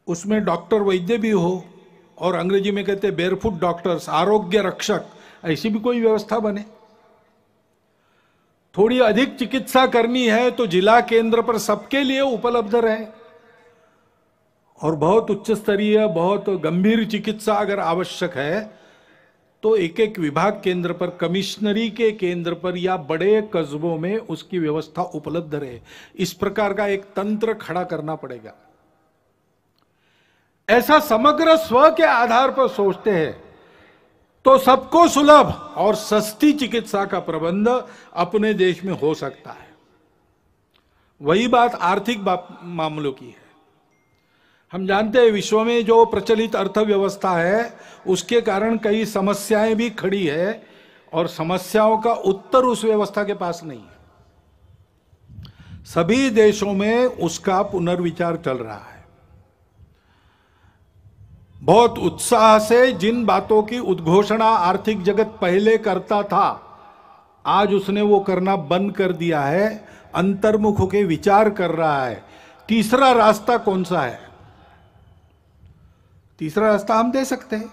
उसमें डॉक्टर वैद्य भी हो, और अंग्रेजी में कहते हैं बेयरफुट डॉक्टर्स, आरोग्य रक्षक, ऐसी भी कोई व्यवस्था बने। थोड़ी अधिक चिकित्सा करनी है तो जिला केंद्र पर सबके लिए उपलब्ध रहे, और बहुत उच्च स्तरीय, बहुत गंभीर चिकित्सा अगर आवश्यक है तो एक एक विभाग केंद्र पर, कमिश्नरी के केंद्र पर या बड़े कस्बों में उसकी व्यवस्था उपलब्ध रहे। इस प्रकार का एक तंत्र खड़ा करना पड़ेगा। ऐसा समग्र स्व के आधार पर सोचते हैं तो सबको सुलभ और सस्ती चिकित्सा का प्रबंध अपने देश में हो सकता है। वही बात आर्थिक मामलों की है। हम जानते हैं विश्व में जो प्रचलित अर्थव्यवस्था है उसके कारण कई समस्याएं भी खड़ी है, और समस्याओं का उत्तर उस व्यवस्था के पास नहीं है। सभी देशों में उसका पुनर्विचार चल रहा है। बहुत उत्साह से जिन बातों की उद्घोषणा आर्थिक जगत पहले करता था, आज उसने वो करना बंद कर दिया है, अंतर्मुख होकर विचार कर रहा है। तीसरा रास्ता कौन सा है? तीसरा रास्ता हम दे सकते हैं।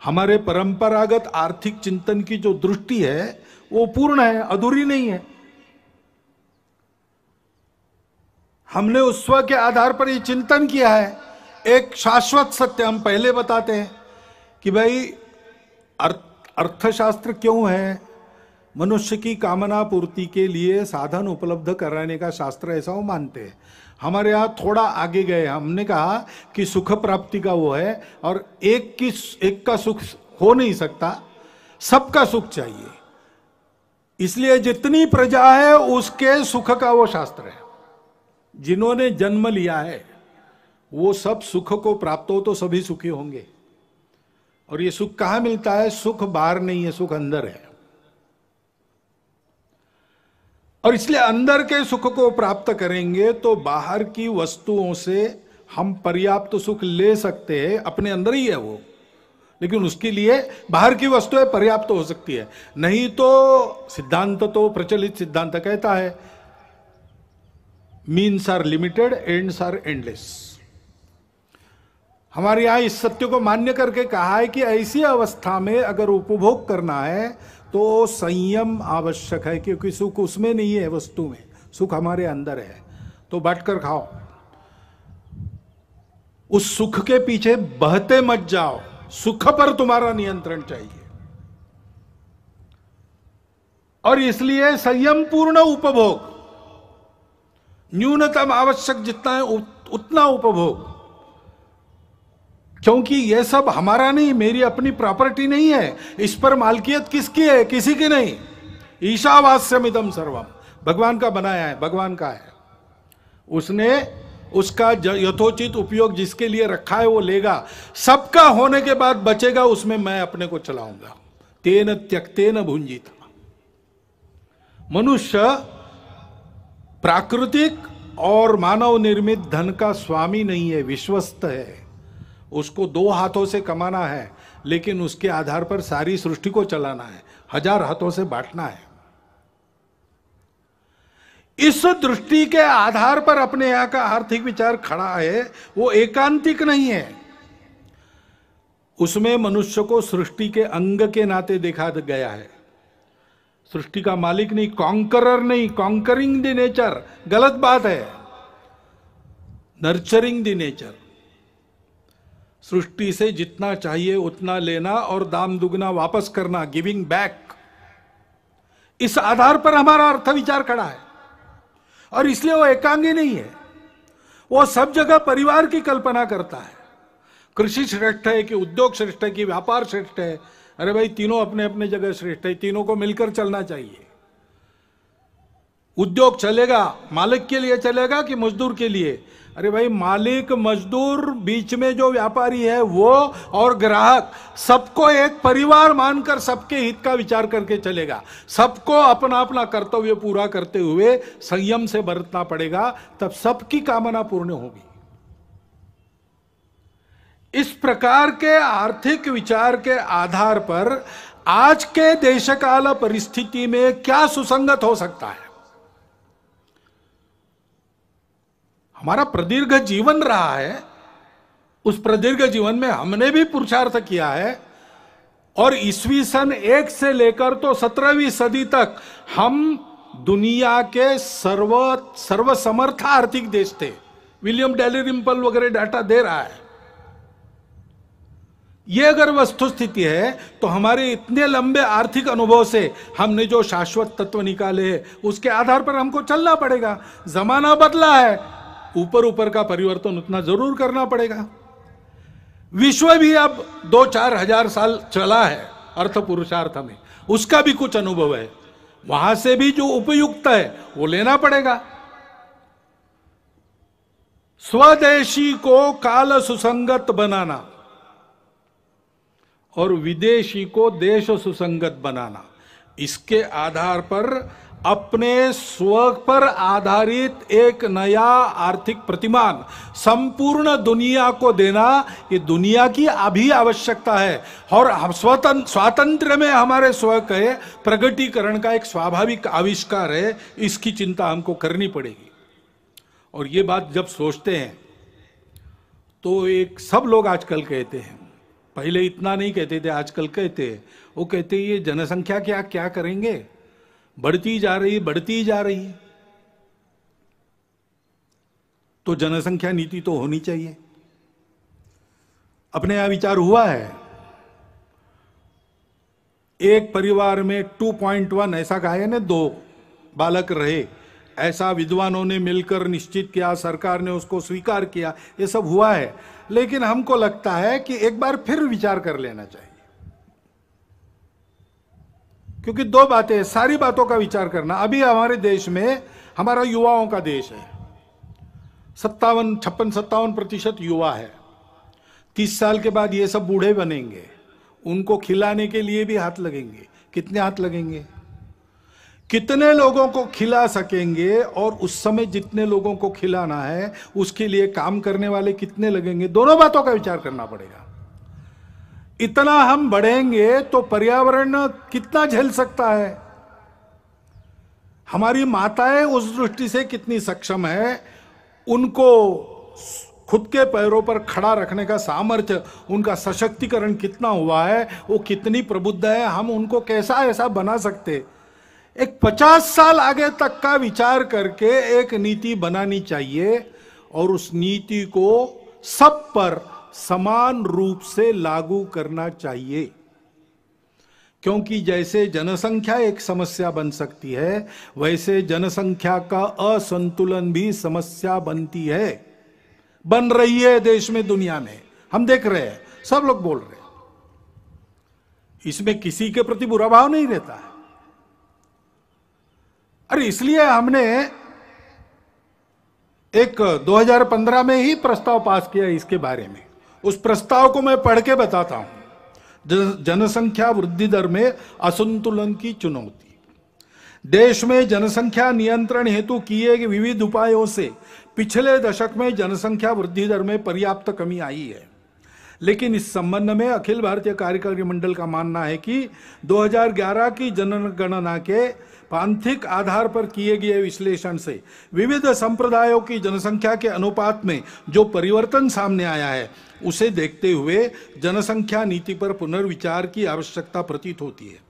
हमारे परंपरागत आर्थिक चिंतन की जो दृष्टि है वो पूर्ण है, अधूरी नहीं है। हमने उस स्व के आधार पर ये चिंतन किया है। एक शाश्वत सत्य हम पहले बताते हैं कि भाई अर्थशास्त्र क्यों है? मनुष्य की कामना पूर्ति के लिए साधन उपलब्ध कराने का शास्त्र, ऐसा वो मानते हैं। हमारे यहां थोड़ा आगे गए, हमने कहा कि सुख प्राप्ति का वो है, और एक का सुख हो नहीं सकता, सबका सुख चाहिए। इसलिए जितनी प्रजा है उसके सुख का वो शास्त्र है। जिन्होंने जन्म लिया है वो सब सुख को प्राप्त हो तो सभी सुखी होंगे। और ये सुख कहां मिलता है? सुख बाहर नहीं है, सुख अंदर है। और इसलिए अंदर के सुख को प्राप्त करेंगे तो बाहर की वस्तुओं से हम पर्याप्त सुख ले सकते हैं, अपने अंदर ही है वो, लेकिन उसके लिए बाहर की वस्तुएं पर्याप्त हो सकती है। नहीं तो सिद्धांत तो प्रचलित सिद्धांत कहता है means are limited, ends are endless. हमारे यहां इस सत्य को मान्य करके कहा है कि ऐसी अवस्था में अगर उपभोग करना है तो संयम आवश्यक है, क्योंकि सुख उसमें नहीं है, वस्तु में, सुख हमारे अंदर है। तो बांटकर खाओ, उस सुख के पीछे बहते मत जाओ, सुख पर तुम्हारा नियंत्रण चाहिए। और इसलिए संयम पूर्ण उपभोग, न्यूनतम आवश्यक जितना है उतना उपभोग, क्योंकि यह सब हमारा नहीं, मेरी अपनी प्रॉपर्टी नहीं है, इस पर मालकियत किसकी है? किसी की नहीं। ईशावास्यमिदं सर्वम, भगवान का बनाया है, भगवान का है, उसने उसका यथोचित उपयोग जिसके लिए रखा है वो लेगा। सबका होने के बाद बचेगा, उसमें मैं अपने को चलाऊंगा। तेन त्यक्तेन भुंजित। मनुष्य प्राकृतिक और मानव निर्मित धन का स्वामी नहीं है, विश्वस्त है। उसको दो हाथों से कमाना है, लेकिन उसके आधार पर सारी सृष्टि को चलाना है, हजार हाथों से बांटना है। इस दृष्टि के आधार पर अपने यहां का आर्थिक विचार खड़ा है, वो एकांतिक नहीं है। उसमें मनुष्य को सृष्टि के अंग के नाते देखा गया है, सृष्टि का मालिक नहीं, कॉन्करर नहीं, कॉन्करिंग द नेचर गलत बात है, नर्चरिंग द नेचर। सृष्टि से जितना चाहिए उतना लेना और दाम दुगना वापस करना, गिविंग बैक। इस आधार पर हमारा अर्थ विचार खड़ा है, और इसलिए वो एकांगी नहीं है। वो सब जगह परिवार की कल्पना करता है। कृषि श्रेष्ठ है कि उद्योग श्रेष्ठ है कि व्यापार श्रेष्ठ है? अरे भाई, तीनों अपने अपने जगह श्रेष्ठ है, तीनों को मिलकर चलना चाहिए। उद्योग चलेगा मालिक के लिए चलेगा कि मजदूर के लिए? अरे भाई, मालिक मजदूर बीच में जो व्यापारी है वो और ग्राहक, सबको एक परिवार मानकर सबके हित का विचार करके चलेगा। सबको अपना अपना कर्तव्य पूरा करते हुए संयम से बरतना पड़ेगा, तब सबकी कामना पूर्ण होगी। इस प्रकार के आर्थिक विचार के आधार पर आज के देशकाल परिस्थिति में क्या सुसंगत हो सकता है? हमारा प्रदीर्घ जीवन रहा है, उस प्रदीर्घ जीवन में हमने भी पुरुषार्थ किया है, और ईस्वी सन 1 से लेकर तो 17वीं सदी तक हम दुनिया के सर्वसमर्थ आर्थिक देश थे। विलियम डैलिरिम्पल वगैरह डाटा दे रहा है। यह अगर वस्तु स्थिति है तो हमारे इतने लंबे आर्थिक अनुभव से हमने जो शाश्वत तत्व निकाले हैं उसके आधार पर हमको चलना पड़ेगा। जमाना बदला है, ऊपर ऊपर का परिवर्तन उतना जरूर करना पड़ेगा। विश्व भी अब 2-4 हजार साल चला है अर्थ पुरुषार्थ में, उसका भी कुछ अनुभव है, वहां से भी जो उपयुक्त है वो लेना पड़ेगा। स्वदेशी को काल सुसंगत बनाना और विदेशी को देश सुसंगत बनाना, इसके आधार पर अपने स्व पर आधारित एक नया आर्थिक प्रतिमान संपूर्ण दुनिया को देना, ये दुनिया की अभी आवश्यकता है। और स्वातंत्र्य में हमारे स्व के प्रगटीकरण का एक स्वाभाविक आविष्कार है, इसकी चिंता हमको करनी पड़ेगी। और ये बात जब सोचते हैं तो एक सब लोग आजकल कहते हैं, पहले इतना नहीं कहते थे, आजकल कहते हैं, वो कहते हैं ये जनसंख्या क्या क्या करेंगे, बढ़ती जा रही जा रही है, तो जनसंख्या नीति तो होनी चाहिए। अपने यहां विचार हुआ है, एक परिवार में 2.1 ऐसा कहा है ना, 2 बालक रहे, ऐसा विद्वानों ने मिलकर निश्चित किया, सरकार ने उसको स्वीकार किया, ये सब हुआ है। लेकिन हमको लगता है कि एक बार फिर विचार कर लेना चाहिए, क्योंकि 2 बातें, सारी बातों का विचार करना। अभी हमारे देश में, हमारा युवाओं का देश है, 56-57% युवा है। 30 साल के बाद ये सब बूढ़े बनेंगे, उनको खिलाने के लिए भी हाथ लगेंगे। कितने हाथ लगेंगे? कितने लोगों को खिला सकेंगे, और उस समय जितने लोगों को खिलाना है उसके लिए काम करने वाले कितने लगेंगे? दोनों बातों का विचार करना पड़ेगा। इतना हम बढ़ेंगे तो पर्यावरण कितना झेल सकता है? हमारी माताएं उस दृष्टि से कितनी सक्षम है, उनको खुद के पैरों पर खड़ा रखने का सामर्थ्य, उनका सशक्तिकरण कितना हुआ है, वो कितनी प्रबुद्ध है, हम उनको कैसा ऐसा बना सकते। एक 50 साल आगे तक का विचार करके एक नीति बनानी चाहिए, और उस नीति को सब पर समान रूप से लागू करना चाहिए। क्योंकि जैसे जनसंख्या एक समस्या बन सकती है, वैसे जनसंख्या का असंतुलन भी समस्या बनती है, बन रही है देश में, दुनिया में हम देख रहे हैं, सब लोग बोल रहे हैं। इसमें किसी के प्रति बुरा भाव नहीं रहता है। अरे इसलिए हमने एक 2015 में ही प्रस्ताव पास किया इसके बारे में। उस प्रस्ताव को मैं पढ़ के बताता हूं। जनसंख्या वृद्धि दर में असंतुलन की चुनौती। देश में जनसंख्या नियंत्रण हेतु किए गए विविध उपायों से पिछले दशक में जनसंख्या वृद्धि दर में पर्याप्त कमी आई है, लेकिन इस संबंध में अखिल भारतीय कार्यकारी मंडल का मानना है कि 2011 की जनगणना के पांथिक आधार पर किए गए विश्लेषण से विविध संप्रदायों की जनसंख्या के अनुपात में जो परिवर्तन सामने आया है, उसे देखते हुए जनसंख्या नीति पर पुनर्विचार की आवश्यकता प्रतीत होती है।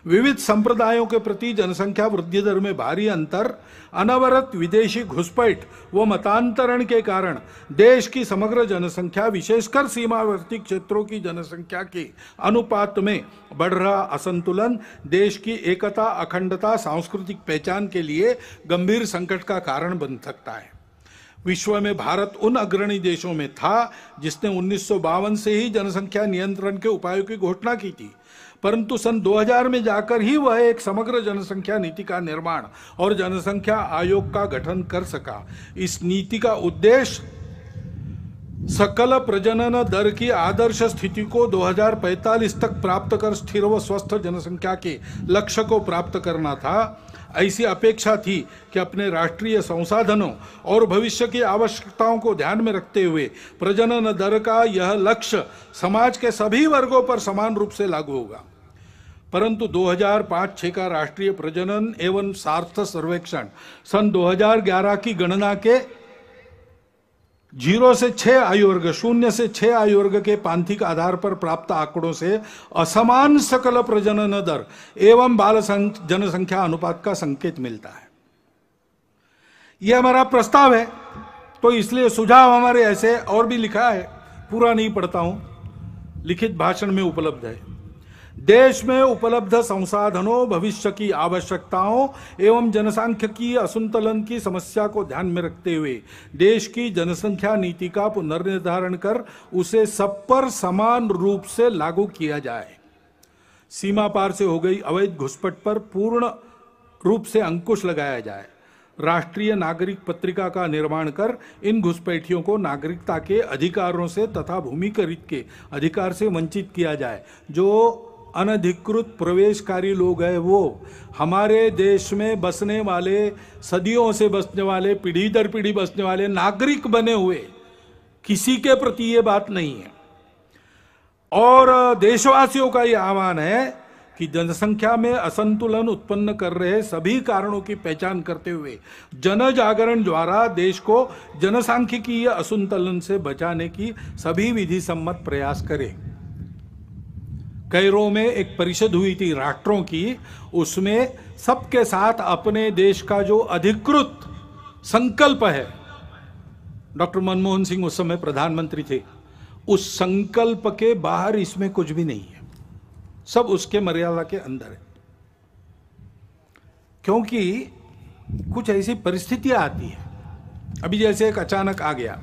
विविध संप्रदायों के प्रति जनसंख्या वृद्धि दर में भारी अंतर, अनवरत विदेशी घुसपैठ व मतांतरण के कारण देश की समग्र जनसंख्या, विशेषकर सीमावर्ती क्षेत्रों की जनसंख्या के अनुपात में बढ़ रहा असंतुलन देश की एकता, अखंडता, सांस्कृतिक पहचान के लिए गंभीर संकट का कारण बन सकता है। विश्व में भारत उन अग्रणी देशों में था जिसने 1952 से ही जनसंख्या नियंत्रण के उपायों की घोषणा की थी, परंतु सन 2000 में जाकर ही वह एक समग्र जनसंख्या नीति का निर्माण और जनसंख्या आयोग का गठन कर सका। इस नीति का उद्देश्य सकल प्रजनन दर की आदर्श स्थिति को 2045 तक प्राप्त कर स्थिर व स्वस्थ जनसंख्या के लक्ष्य को प्राप्त करना था। ऐसी अपेक्षा थी कि अपने राष्ट्रीय संसाधनों और भविष्य की आवश्यकताओं को ध्यान में रखते हुए प्रजनन दर का यह लक्ष्य समाज के सभी वर्गों पर समान रूप से लागू होगा। परंतु 2005-6 का राष्ट्रीय प्रजनन एवं सार्थ सर्वेक्षण सन 2011 की गणना के 0 से 6 आयु वर्ग, 0 से 6 आयु वर्ग के पांथिक आधार पर प्राप्त आंकड़ों से असमान सकल प्रजनन दर एवं बाल जनसंख्या अनुपात का संकेत मिलता है। यह हमारा प्रस्ताव है, तो इसलिए सुझाव हमारे ऐसे और भी लिखा है, पूरा नहीं पढ़ता हूं, लिखित भाषण में उपलब्ध है। देश में उपलब्ध संसाधनों, भविष्य की आवश्यकताओं एवं जनसांख्यिकीय असंतुलन की समस्या को ध्यान में रखते हुए देश की जनसंख्या नीति का पुनर्निर्धारण कर उसे सब पर समान रूप से लागू किया जाए। सीमा पार से हो गई अवैध घुसपैठ पर पूर्ण रूप से अंकुश लगाया जाए। राष्ट्रीय नागरिक पत्रिका का निर्माण कर इन घुसपैठियों को नागरिकता के अधिकारों से तथा भूमिकरित के अधिकार से वंचित किया जाए। जो अनधिकृत प्रवेशकारी लोग हैं, वो हमारे देश में बसने वाले, सदियों से बसने वाले, पीढ़ी दर पीढ़ी बसने वाले नागरिक बने हुए, किसी के प्रति ये बात नहीं है। और देशवासियों का ये आह्वान है कि जनसंख्या में असंतुलन उत्पन्न कर रहे सभी कारणों की पहचान करते हुए जन जागरण द्वारा देश को जनसांख्यिकीय असंतुलन से बचाने की सभी विधि सम्मत प्रयास करें। कैरो में एक परिषद हुई थी राष्ट्रों की, उसमें सबके साथ अपने देश का जो अधिकृत संकल्प है, डॉक्टर मनमोहन सिंह उस समय प्रधानमंत्री थे, उस संकल्प के बाहर इसमें कुछ भी नहीं है, सब उसके मर्यादा के अंदर है। क्योंकि कुछ ऐसी परिस्थितियां आती है, अभी जैसे एक अचानक आ गया,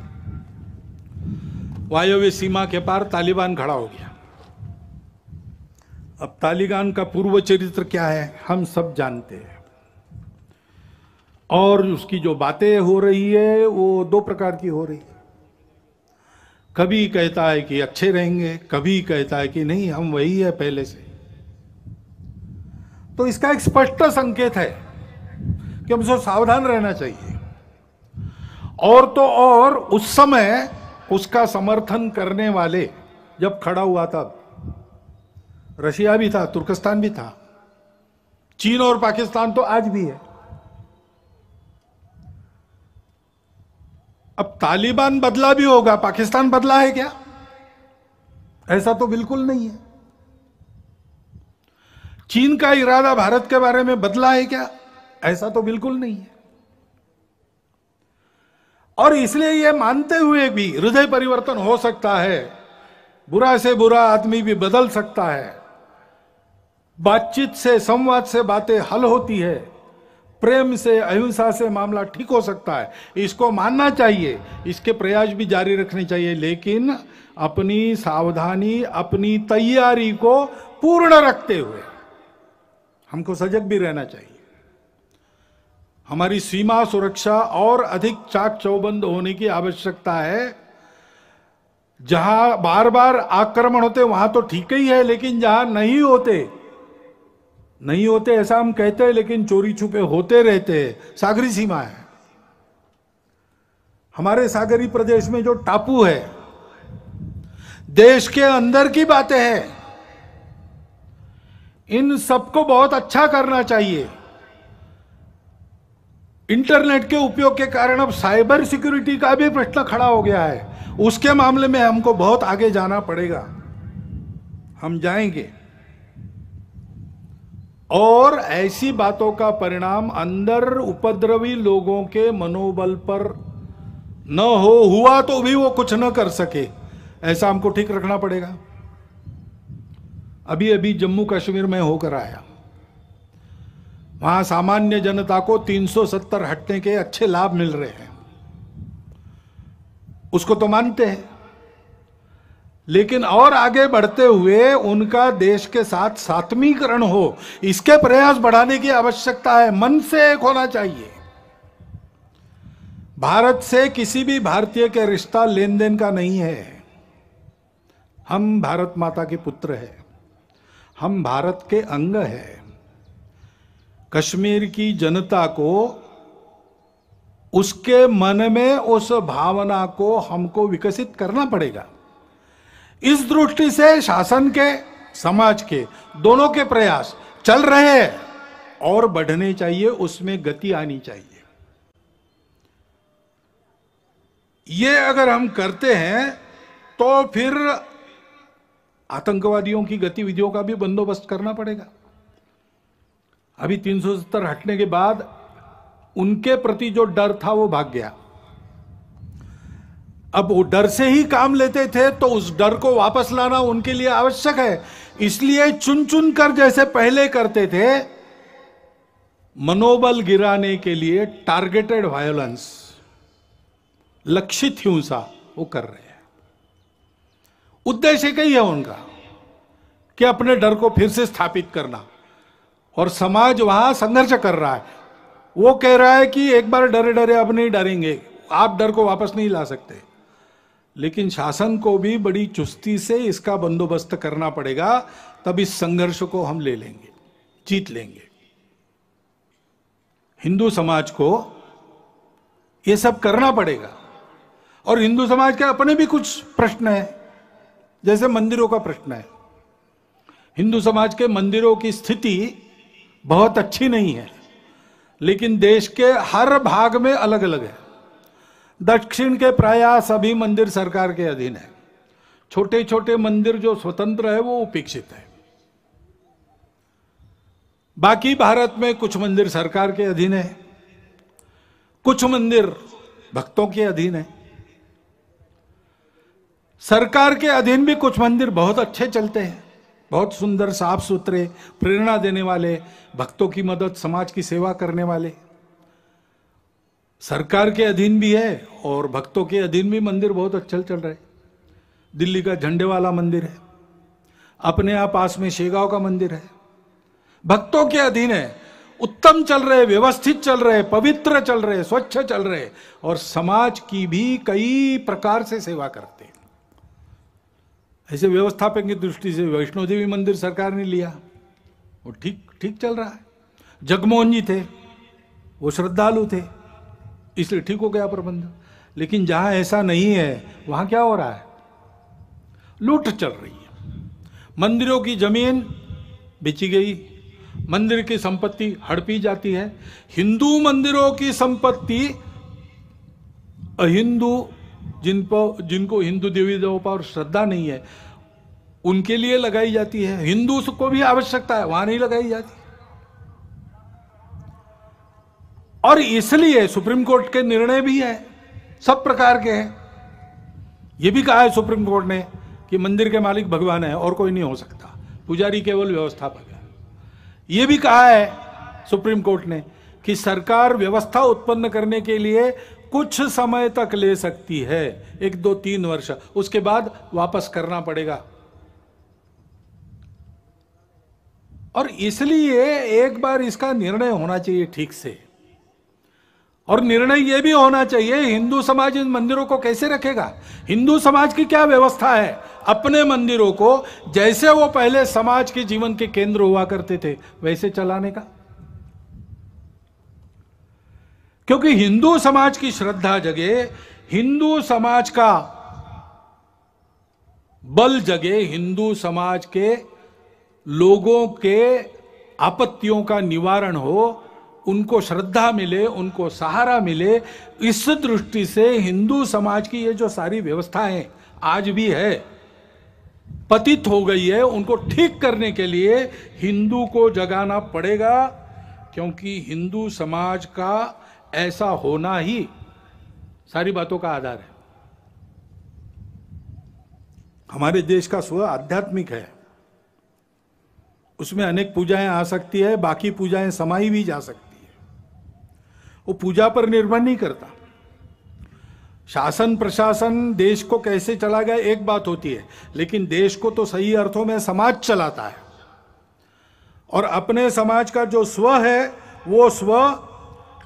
वायव्य सीमा के पार तालिबान खड़ा हो गया। अब तालिबान का पूर्व चरित्र क्या है हम सब जानते हैं, और उसकी जो बातें हो रही है वो दो प्रकार की हो रही है। कभी कहता है कि अच्छे रहेंगे, कभी कहता है कि नहीं हम वही है पहले से। तो इसका एक स्पष्ट संकेत है कि हमसे सावधान रहना चाहिए। और तो और उस समय उसका समर्थन करने वाले जब खड़ा हुआ तब रशिया भी था, तुर्कस्तान भी था, चीन और पाकिस्तान तो आज भी है। अब तालिबान बदला भी होगा, पाकिस्तान बदला है क्या? ऐसा तो बिल्कुल नहीं है। चीन का इरादा भारत के बारे में बदला है क्या? ऐसा तो बिल्कुल नहीं है। और इसलिए यह मानते हुए भी हृदय परिवर्तन हो सकता है, बुरा से बुरा आदमी भी बदल सकता है, बातचीत से संवाद से बातें हल होती है, प्रेम से अहिंसा से मामला ठीक हो सकता है, इसको मानना चाहिए, इसके प्रयास भी जारी रखने चाहिए, लेकिन अपनी सावधानी अपनी तैयारी को पूर्ण रखते हुए हमको सजग भी रहना चाहिए। हमारी सीमा सुरक्षा और अधिक चाक चौबंद होने की आवश्यकता है। जहां बार बार आक्रमण होते वहां तो ठीक ही है, लेकिन जहां नहीं होते ऐसा हम कहते हैं, लेकिन चोरी छुपे होते रहते हैं। सागरी सीमा है, हमारे सागरी प्रदेश में जो टापू है, देश के अंदर की बातें हैं, इन सबको बहुत अच्छा करना चाहिए। इंटरनेट के उपयोग के कारण अब साइबर सिक्योरिटी का भी प्रश्न खड़ा हो गया है, उसके मामले में हमको बहुत आगे जाना पड़ेगा, हम जाएंगे। और ऐसी बातों का परिणाम अंदर उपद्रवी लोगों के मनोबल पर न हुआ तो भी वो कुछ न कर सके, ऐसा हमको ठीक रखना पड़ेगा। अभी अभी जम्मू कश्मीर में होकर आया, वहां सामान्य जनता को 370 हटने के अच्छे लाभ मिल रहे हैं, उसको तो मानते हैं, लेकिन और आगे बढ़ते हुए उनका देश के साथ सात्मीकरण हो, इसके प्रयास बढ़ाने की आवश्यकता है। मन से एक होना चाहिए। भारत से किसी भी भारतीय के रिश्ता लेन देन का नहीं है। हम भारत माता के पुत्र हैं, हम भारत के अंग हैं। कश्मीर की जनता को उसके मन में उस भावना को हमको विकसित करना पड़ेगा। इस दृष्टि से शासन के समाज के दोनों के प्रयास चल रहे हैं और बढ़ने चाहिए, उसमें गति आनी चाहिए। ये अगर हम करते हैं तो फिर आतंकवादियों की गतिविधियों का भी बंदोबस्त करना पड़ेगा। अभी 370 हटने के बाद उनके प्रति जो डर था वो भाग गया। अब वो डर से ही काम लेते थे, तो उस डर को वापस लाना उनके लिए आवश्यक है। इसलिए चुन चुन कर जैसे पहले करते थे, मनोबल गिराने के लिए टारगेटेड वायलेंस, लक्षित हिंसा वो कर रहे हैं। उद्देश्य कई है उनका कि अपने डर को फिर से स्थापित करना, और समाज वहां संघर्ष कर रहा है। वो कह रहा है कि एक बार डरे डरे अब नहीं डरेंगे, आप डर को वापस नहीं ला सकते। लेकिन शासन को भी बड़ी चुस्ती से इसका बंदोबस्त करना पड़ेगा, तब इस संघर्ष को हम ले लेंगे, जीत लेंगे। हिंदू समाज को यह सब करना पड़ेगा। और हिंदू समाज के अपने भी कुछ प्रश्न है, जैसे मंदिरों का प्रश्न है। हिंदू समाज के मंदिरों की स्थिति बहुत अच्छी नहीं है, लेकिन देश के हर भाग में अलग अलग है। दक्षिण के प्रायः सभी मंदिर सरकार के अधीन है। छोटे छोटे मंदिर जो स्वतंत्र है वो उपेक्षित है। बाकी भारत में कुछ मंदिर सरकार के अधीन है, कुछ मंदिर भक्तों के अधीन है। सरकार के अधीन भी कुछ मंदिर बहुत अच्छे चलते हैं, बहुत सुंदर, साफ सुथरे, प्रेरणा देने वाले, भक्तों की मदद, समाज की सेवा करने वाले। सरकार के अधीन भी है और भक्तों के अधीन भी मंदिर बहुत अच्छे चल रहे। दिल्ली का झंडे वाला मंदिर है, अपने आप पास में शेगांव का मंदिर है, भक्तों के अधीन है, उत्तम चल रहे, व्यवस्थित चल रहे, पवित्र चल रहे, स्वच्छ चल रहे, और समाज की भी कई प्रकार से सेवा करते हैं। ऐसे व्यवस्थापन की दृष्टि से वैष्णो देवी मंदिर सरकार ने लिया, वो ठीक ठीक चल रहा है। जगमोहन जी थे, वो श्रद्धालु थे, इसलिए ठीक हो गया प्रबंध। लेकिन जहां ऐसा नहीं है वहां क्या हो रहा है? लूट चल रही है। मंदिरों की जमीन बेची गई, मंदिर की संपत्ति हड़पी जाती है। हिंदू मंदिरों की संपत्ति अहिंदू जिनको हिंदू देवी देवों पर श्रद्धा नहीं है उनके लिए लगाई जाती है। हिंदू को भी आवश्यकता है, वहां नहीं लगाई जाती। और इसलिए सुप्रीम कोर्ट के निर्णय भी है, सब प्रकार के हैं। यह भी कहा है सुप्रीम कोर्ट ने कि मंदिर के मालिक भगवान है और कोई नहीं हो सकता, पुजारी केवल व्यवस्थापक है। यह भी कहा है सुप्रीम कोर्ट ने कि सरकार व्यवस्था उत्पन्न करने के लिए कुछ समय तक ले सकती है, 1, 2, 3 वर्ष, उसके बाद वापस करना पड़ेगा। और इसलिए एक बार इसका निर्णय होना चाहिए ठीक से। और निर्णय यह भी होना चाहिए हिंदू समाज इन मंदिरों को कैसे रखेगा। हिंदू समाज की क्या व्यवस्था है अपने मंदिरों को जैसे वो पहले समाज के जीवन के केंद्र हुआ करते थे वैसे चलाने का। क्योंकि हिंदू समाज की श्रद्धा जगे, हिंदू समाज का बल जगे, हिंदू समाज के लोगों के आपत्तियों का निवारण हो, उनको श्रद्धा मिले, उनको सहारा मिले। इस दृष्टि से हिंदू समाज की ये जो सारी व्यवस्थाएं आज भी है, पतित हो गई है, उनको ठीक करने के लिए हिंदू को जगाना पड़ेगा। क्योंकि हिंदू समाज का ऐसा होना ही सारी बातों का आधार है। हमारे देश का स्व आध्यात्मिक है, उसमें अनेक पूजाएं आ सकती है, बाकी पूजाएं समाई भी जा सकती है। वो पूजा पर निर्भर नहीं करता। शासन प्रशासन देश को कैसे चला गया एक बात होती है, लेकिन देश को तो सही अर्थों में समाज चलाता है। और अपने समाज का जो स्व है वो स्व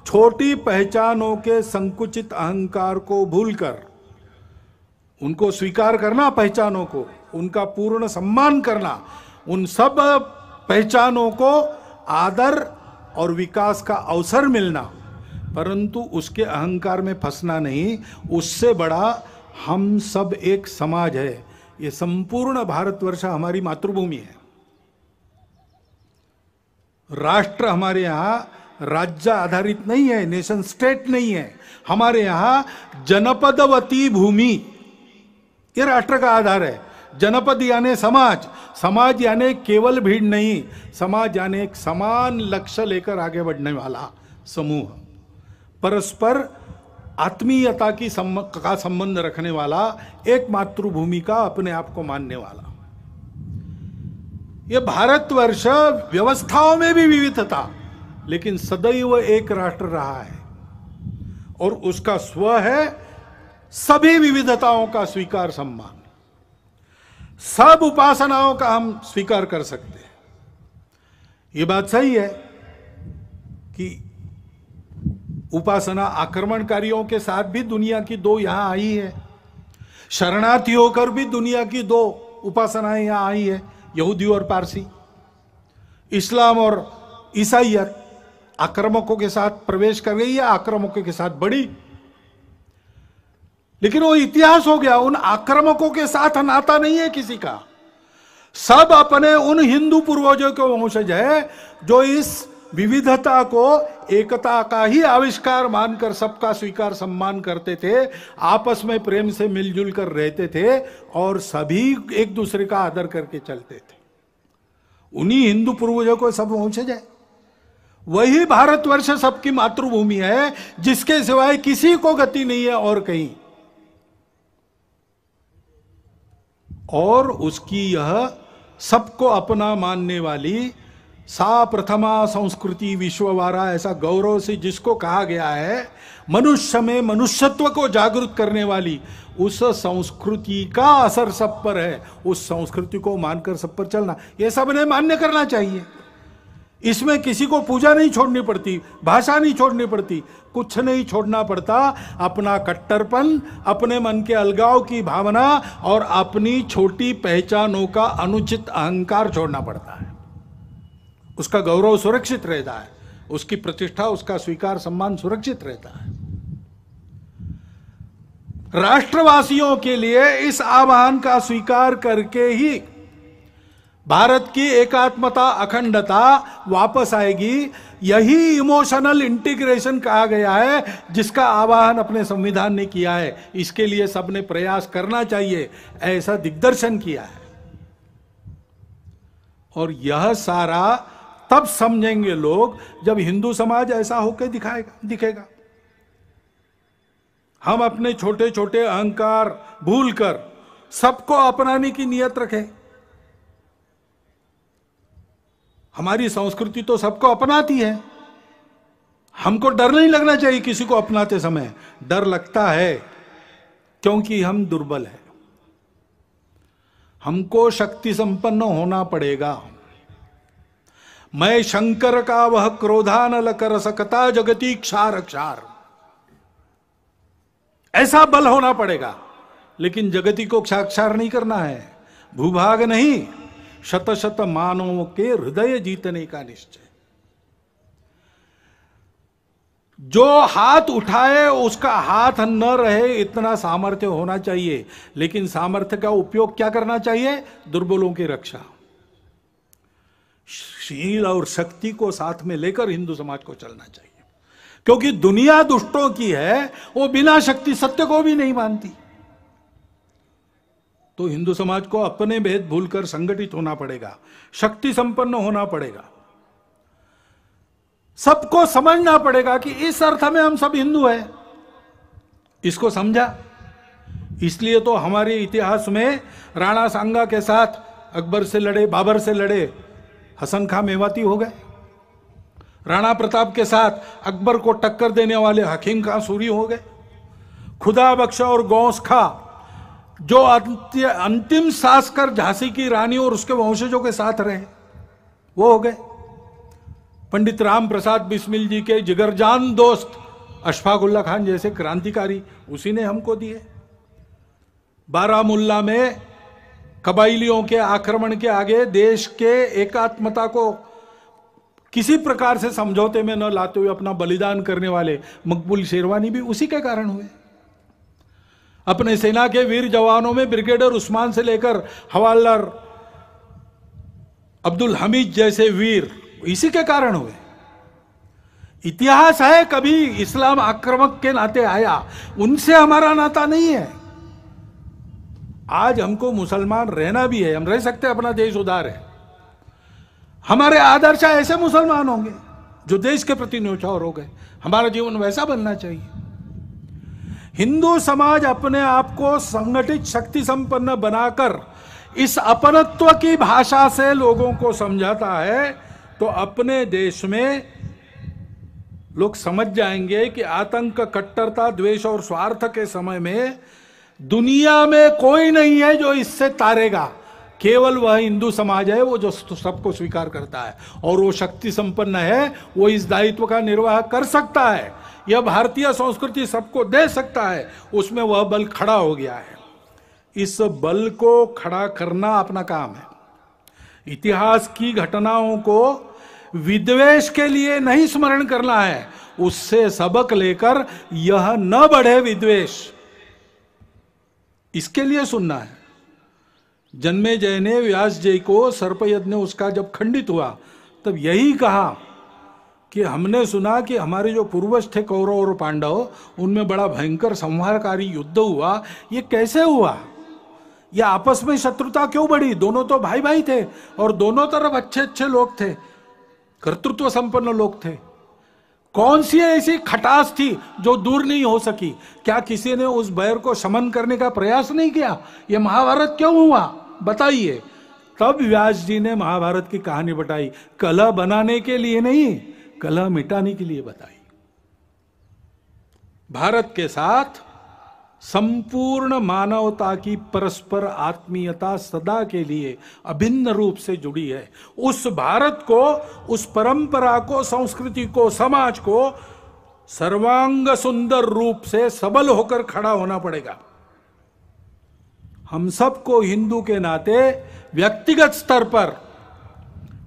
छोटी पहचानों के संकुचित अहंकार को भूलकर उनको स्वीकार करना, पहचानों को उनका पूर्ण सम्मान करना, उन सब पहचानों को आदर और विकास का अवसर मिलना, परंतु उसके अहंकार में फंसना नहीं। उससे बड़ा हम सब एक समाज है। ये संपूर्ण भारतवर्ष हमारी मातृभूमि है। राष्ट्र हमारे यहां राज्य आधारित नहीं है, नेशन स्टेट नहीं है। हमारे यहां जनपदवती भूमि ये राष्ट्र का आधार है। जनपद यानी समाज, समाज यानी केवल भीड़ नहीं, समाज यानी एक समान लक्ष्य लेकर आगे बढ़ने वाला समूह, परस्पर आत्मीयता का संबंध रखने वाला, एक मातृभूमि का अपने आप को मानने वाला। यह भारतवर्ष व्यवस्थाओं में भी विविधता, लेकिन सदैव एक राष्ट्र रहा है। और उसका स्व है सभी विविधताओं का स्वीकार, सम्मान। सब उपासनाओं का हम स्वीकार कर सकते हैं। यह बात सही है कि उपासना आक्रमणकारियों के साथ भी दुनिया की 2 यहां आई है, शरणार्थी होकर भी दुनिया की 2 उपासनाएं यहां आई है, यहूदी और पारसी। इस्लाम और ईसाइयत आक्रामकों के साथ प्रवेश कर गई या आक्रामकों के साथ बढ़ी, लेकिन वो इतिहास हो गया। उन आक्रामकों के साथ नाता नहीं है किसी का। सब अपने उन हिंदू पूर्वजों के वंशज है जो इस विविधता को एकता का ही आविष्कार मानकर सबका स्वीकार सम्मान करते थे, आपस में प्रेम से मिलजुल कर रहते थे और सभी एक दूसरे का आदर करके चलते थे। उन्हीं हिंदू पूर्वजों को सब वंशज है। वही भारतवर्ष सबकी मातृभूमि है, जिसके सिवाय किसी को गति नहीं है और कहीं। और उसकी यह सबको अपना मानने वाली सा प्रथमा संस्कृति विश्ववारा, ऐसा गौरव से जिसको कहा गया है, मनुष्य में मनुष्यत्व को जागृत करने वाली उस संस्कृति का असर सब पर है। उस संस्कृति को मानकर सब पर चलना, यह सबने मान्य करना चाहिए। इसमें किसी को पूजा नहीं छोड़नी पड़ती, भाषा नहीं छोड़नी पड़ती, कुछ नहीं छोड़ना पड़ता। अपना कट्टरपन, अपने मन के अलगाव की भावना और अपनी छोटी पहचानों का अनुचित अहंकार छोड़ना पड़ता है। उसका गौरव सुरक्षित रहता है, उसकी प्रतिष्ठा, उसका स्वीकार सम्मान सुरक्षित रहता है। राष्ट्रवासियों के लिए इस आह्वान का स्वीकार करके ही भारत की एकात्मता, अखंडता वापस आएगी। यही इमोशनल इंटीग्रेशन कहा गया है, जिसका आह्वान अपने संविधान ने किया है। इसके लिए सबने प्रयास करना चाहिए, ऐसा दिग्दर्शन किया है। और यह सारा तब समझेंगे लोग जब हिंदू समाज ऐसा होकर दिखेगा। हम अपने छोटे छोटे अहंकार भूलकर सबको अपनाने की नियत रखें। हमारी संस्कृति तो सबको अपनाती है, हमको डर नहीं लगना चाहिए किसी को अपनाते समय। डर लगता है क्योंकि हम दुर्बल हैं। हमको शक्ति संपन्न होना पड़ेगा। मैं शंकर का वह क्रोधानल कर सकता जगती क्षार क्षार, ऐसा बल होना पड़ेगा। लेकिन जगती को क्षाक्षार नहीं करना है, भूभाग नहीं, शत शत मानवों के हृदय जीतने का निश्चय। जो हाथ उठाए उसका हाथ न रहे, इतना सामर्थ्य होना चाहिए। लेकिन सामर्थ्य का उपयोग क्या करना चाहिए? दुर्बलों की रक्षा। शील और शक्ति को साथ में लेकर हिंदू समाज को चलना चाहिए, क्योंकि दुनिया दुष्टों की है, वो बिना शक्ति सत्य को भी नहीं मानती। तो हिंदू समाज को अपने भेद भूलकर संगठित होना पड़ेगा, शक्ति संपन्न होना पड़ेगा। सबको समझना पड़ेगा कि इस अर्थ में हम सब हिंदू हैं। इसको समझा, इसलिए तो हमारे इतिहास में राणा सांगा के साथ अकबर से लड़े, बाबर से लड़े, हसन खां मेवाती हो गए। राणा प्रताप के साथ अकबर को टक्कर देने वाले हकीम खां सूरी हो गए। खुदा बख्शा और गौस खां जो अंतिम सांस कर झांसी की रानी और उसके वंशजों के साथ रहे, वो हो गए। पंडित राम प्रसाद बिस्मिल जी के जिगरजान दोस्त अशफाक उल्ला खान जैसे क्रांतिकारी उसी ने हमको दिए। बारामुल्ला में कबाइलियों के आक्रमण के आगे देश के एकात्मता को किसी प्रकार से समझौते में न लाते हुए अपना बलिदान करने वाले मकबूल शेरवानी भी उसी के कारण हुए। अपने सेना के वीर जवानों में ब्रिगेडियर उस्मान से लेकर हवालदार अब्दुल हमीद जैसे वीर इसी के कारण हुए। इतिहास है, कभी इस्लाम आक्रामक के नाते आया, उनसे हमारा नाता नहीं है। आज हमको मुसलमान रहना भी है, हम रह सकते हैं, अपना देश उदार है। हमारे आदर्श ऐसे मुसलमान होंगे जो देश के प्रति न्यौछावर हो गए। हमारा जीवन वैसा बनना चाहिए। हिंदू समाज अपने आप को संगठित शक्ति संपन्न बनाकर इस अपनत्व की भाषा से लोगों को समझाता है, तो अपने देश में लोग समझ जाएंगे कि आतंक, कट्टरता, द्वेष और स्वार्थ के समय में दुनिया में कोई नहीं है जो इससे तारेगा। केवल वह हिंदू समाज है, वो जो सबको स्वीकार करता है और वो शक्ति संपन्न है, वो इस दायित्व का निर्वाह कर सकता है। यह भारतीय संस्कृति सबको दे सकता है, उसमें वह बल खड़ा हो गया है। इस बल को खड़ा करना अपना काम है। इतिहास की घटनाओं को विद्वेष के लिए नहीं स्मरण करना है, उससे सबक लेकर यह न बढ़े विद्वेष, इसके लिए सुनना है। जन्मेजय ने व्यास जी को सर्प यज्ञ उसका जब खंडित हुआ तब यही कहा कि हमने सुना कि हमारे जो पूर्वज थे कौरव और पांडव, उनमें बड़ा भयंकर संहारकारी युद्ध हुआ। ये कैसे हुआ? ये आपस में शत्रुता क्यों बढ़ी? दोनों तो भाई भाई थे और दोनों तरफ अच्छे अच्छे लोग थे, कर्तृत्व संपन्न लोग थे। कौन सी ऐसी खटास थी जो दूर नहीं हो सकी? क्या किसी ने उस बैर को शमन करने का प्रयास नहीं किया? यह महाभारत क्यों हुआ, बताइए। तब व्यास जी ने महाभारत की कहानी बताई, कलह बनाने के लिए नहीं, कलह मिटाने के लिए बताई। भारत के साथ संपूर्ण मानवता की परस्पर आत्मीयता सदा के लिए अभिन्न रूप से जुड़ी है। उस भारत को, उस परंपरा को, संस्कृति को, समाज को सर्वांग सुंदर रूप से सबल होकर खड़ा होना पड़ेगा। हम सबको हिंदू के नाते व्यक्तिगत स्तर पर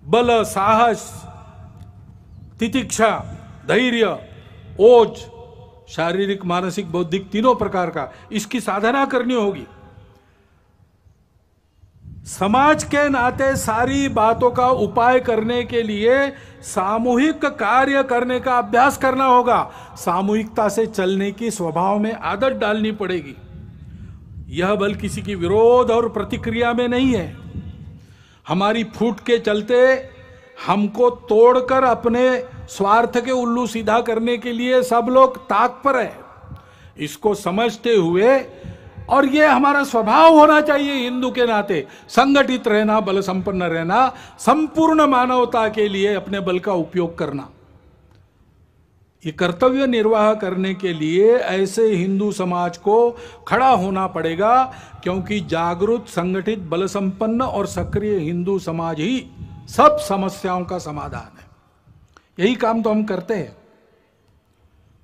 बल, साहस, तितिक्षा, धैर्य, ओज, शारीरिक, मानसिक, बौद्धिक तीनों प्रकार का इसकी साधना करनी होगी। समाज के नाते सारी बातों का उपाय करने के लिए सामूहिक कार्य करने का अभ्यास करना होगा। सामूहिकता से चलने की स्वभाव में आदत डालनी पड़ेगी। यह बल किसी की विरोध और प्रतिक्रिया में नहीं है। हमारी फूट के चलते हमको तोड़कर अपने स्वार्थ के उल्लू सीधा करने के लिए सब लोग ताक पर है। इसको समझते हुए, और ये हमारा स्वभाव होना चाहिए हिंदू के नाते, संगठित रहना, बल संपन्न रहना, संपूर्ण मानवता के लिए अपने बल का उपयोग करना। ये कर्तव्य निर्वाह करने के लिए ऐसे हिंदू समाज को खड़ा होना पड़ेगा, क्योंकि जागरूक, संगठित, बल संपन्न और सक्रिय हिंदू समाज ही सब समस्याओं का समाधान है। यही काम तो हम करते हैं।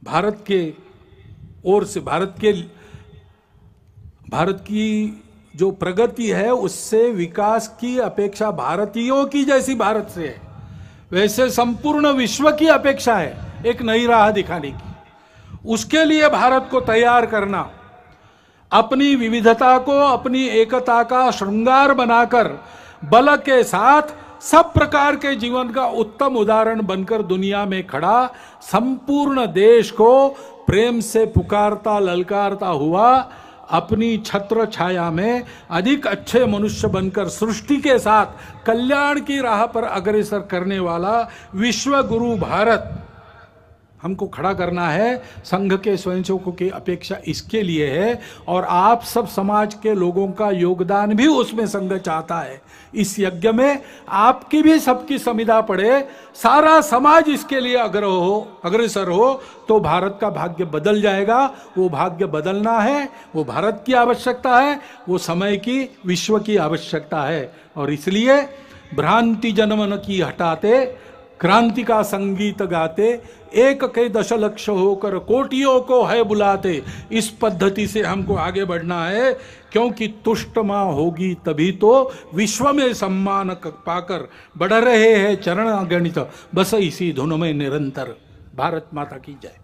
भारत के ओर से, भारत की जो प्रगति है उससे विकास की अपेक्षा भारतीयों की जैसी भारत से है, वैसे संपूर्ण विश्व की अपेक्षा है एक नई राह दिखाने की। उसके लिए भारत को तैयार करना, अपनी विविधता को अपनी एकता का श्रृंगार बनाकर बल के साथ सब प्रकार के जीवन का उत्तम उदाहरण बनकर दुनिया में खड़ा, संपूर्ण देश को प्रेम से पुकारता ललकारता हुआ, अपनी छत्र छाया में अधिक अच्छे मनुष्य बनकर सृष्टि के साथ कल्याण की राह पर अग्रसर करने वाला विश्व गुरु भारत हमको खड़ा करना है। संघ के स्वयंसेवकों की अपेक्षा इसके लिए है, और आप सब समाज के लोगों का योगदान भी उसमें संघ चाहता है। इस यज्ञ में आपकी भी सबकी संविदा पड़े, सारा समाज इसके लिए अग्रसर हो तो भारत का भाग्य बदल जाएगा। वो भाग्य बदलना है, वो भारत की आवश्यकता है, वो समय की, विश्व की आवश्यकता है। और इसलिए भ्रांति जनमन की हटाते, क्रांति का संगीत गाते, एक के दशलक्ष होकर कोटियों को है बुलाते, इस पद्धति से हमको आगे बढ़ना है। क्योंकि तुष्ट मां होगी तभी तो विश्व में सम्मान पाकर बढ़ रहे हैं चरण गणित, बस इसी धुन में निरंतर। भारत माता की जय।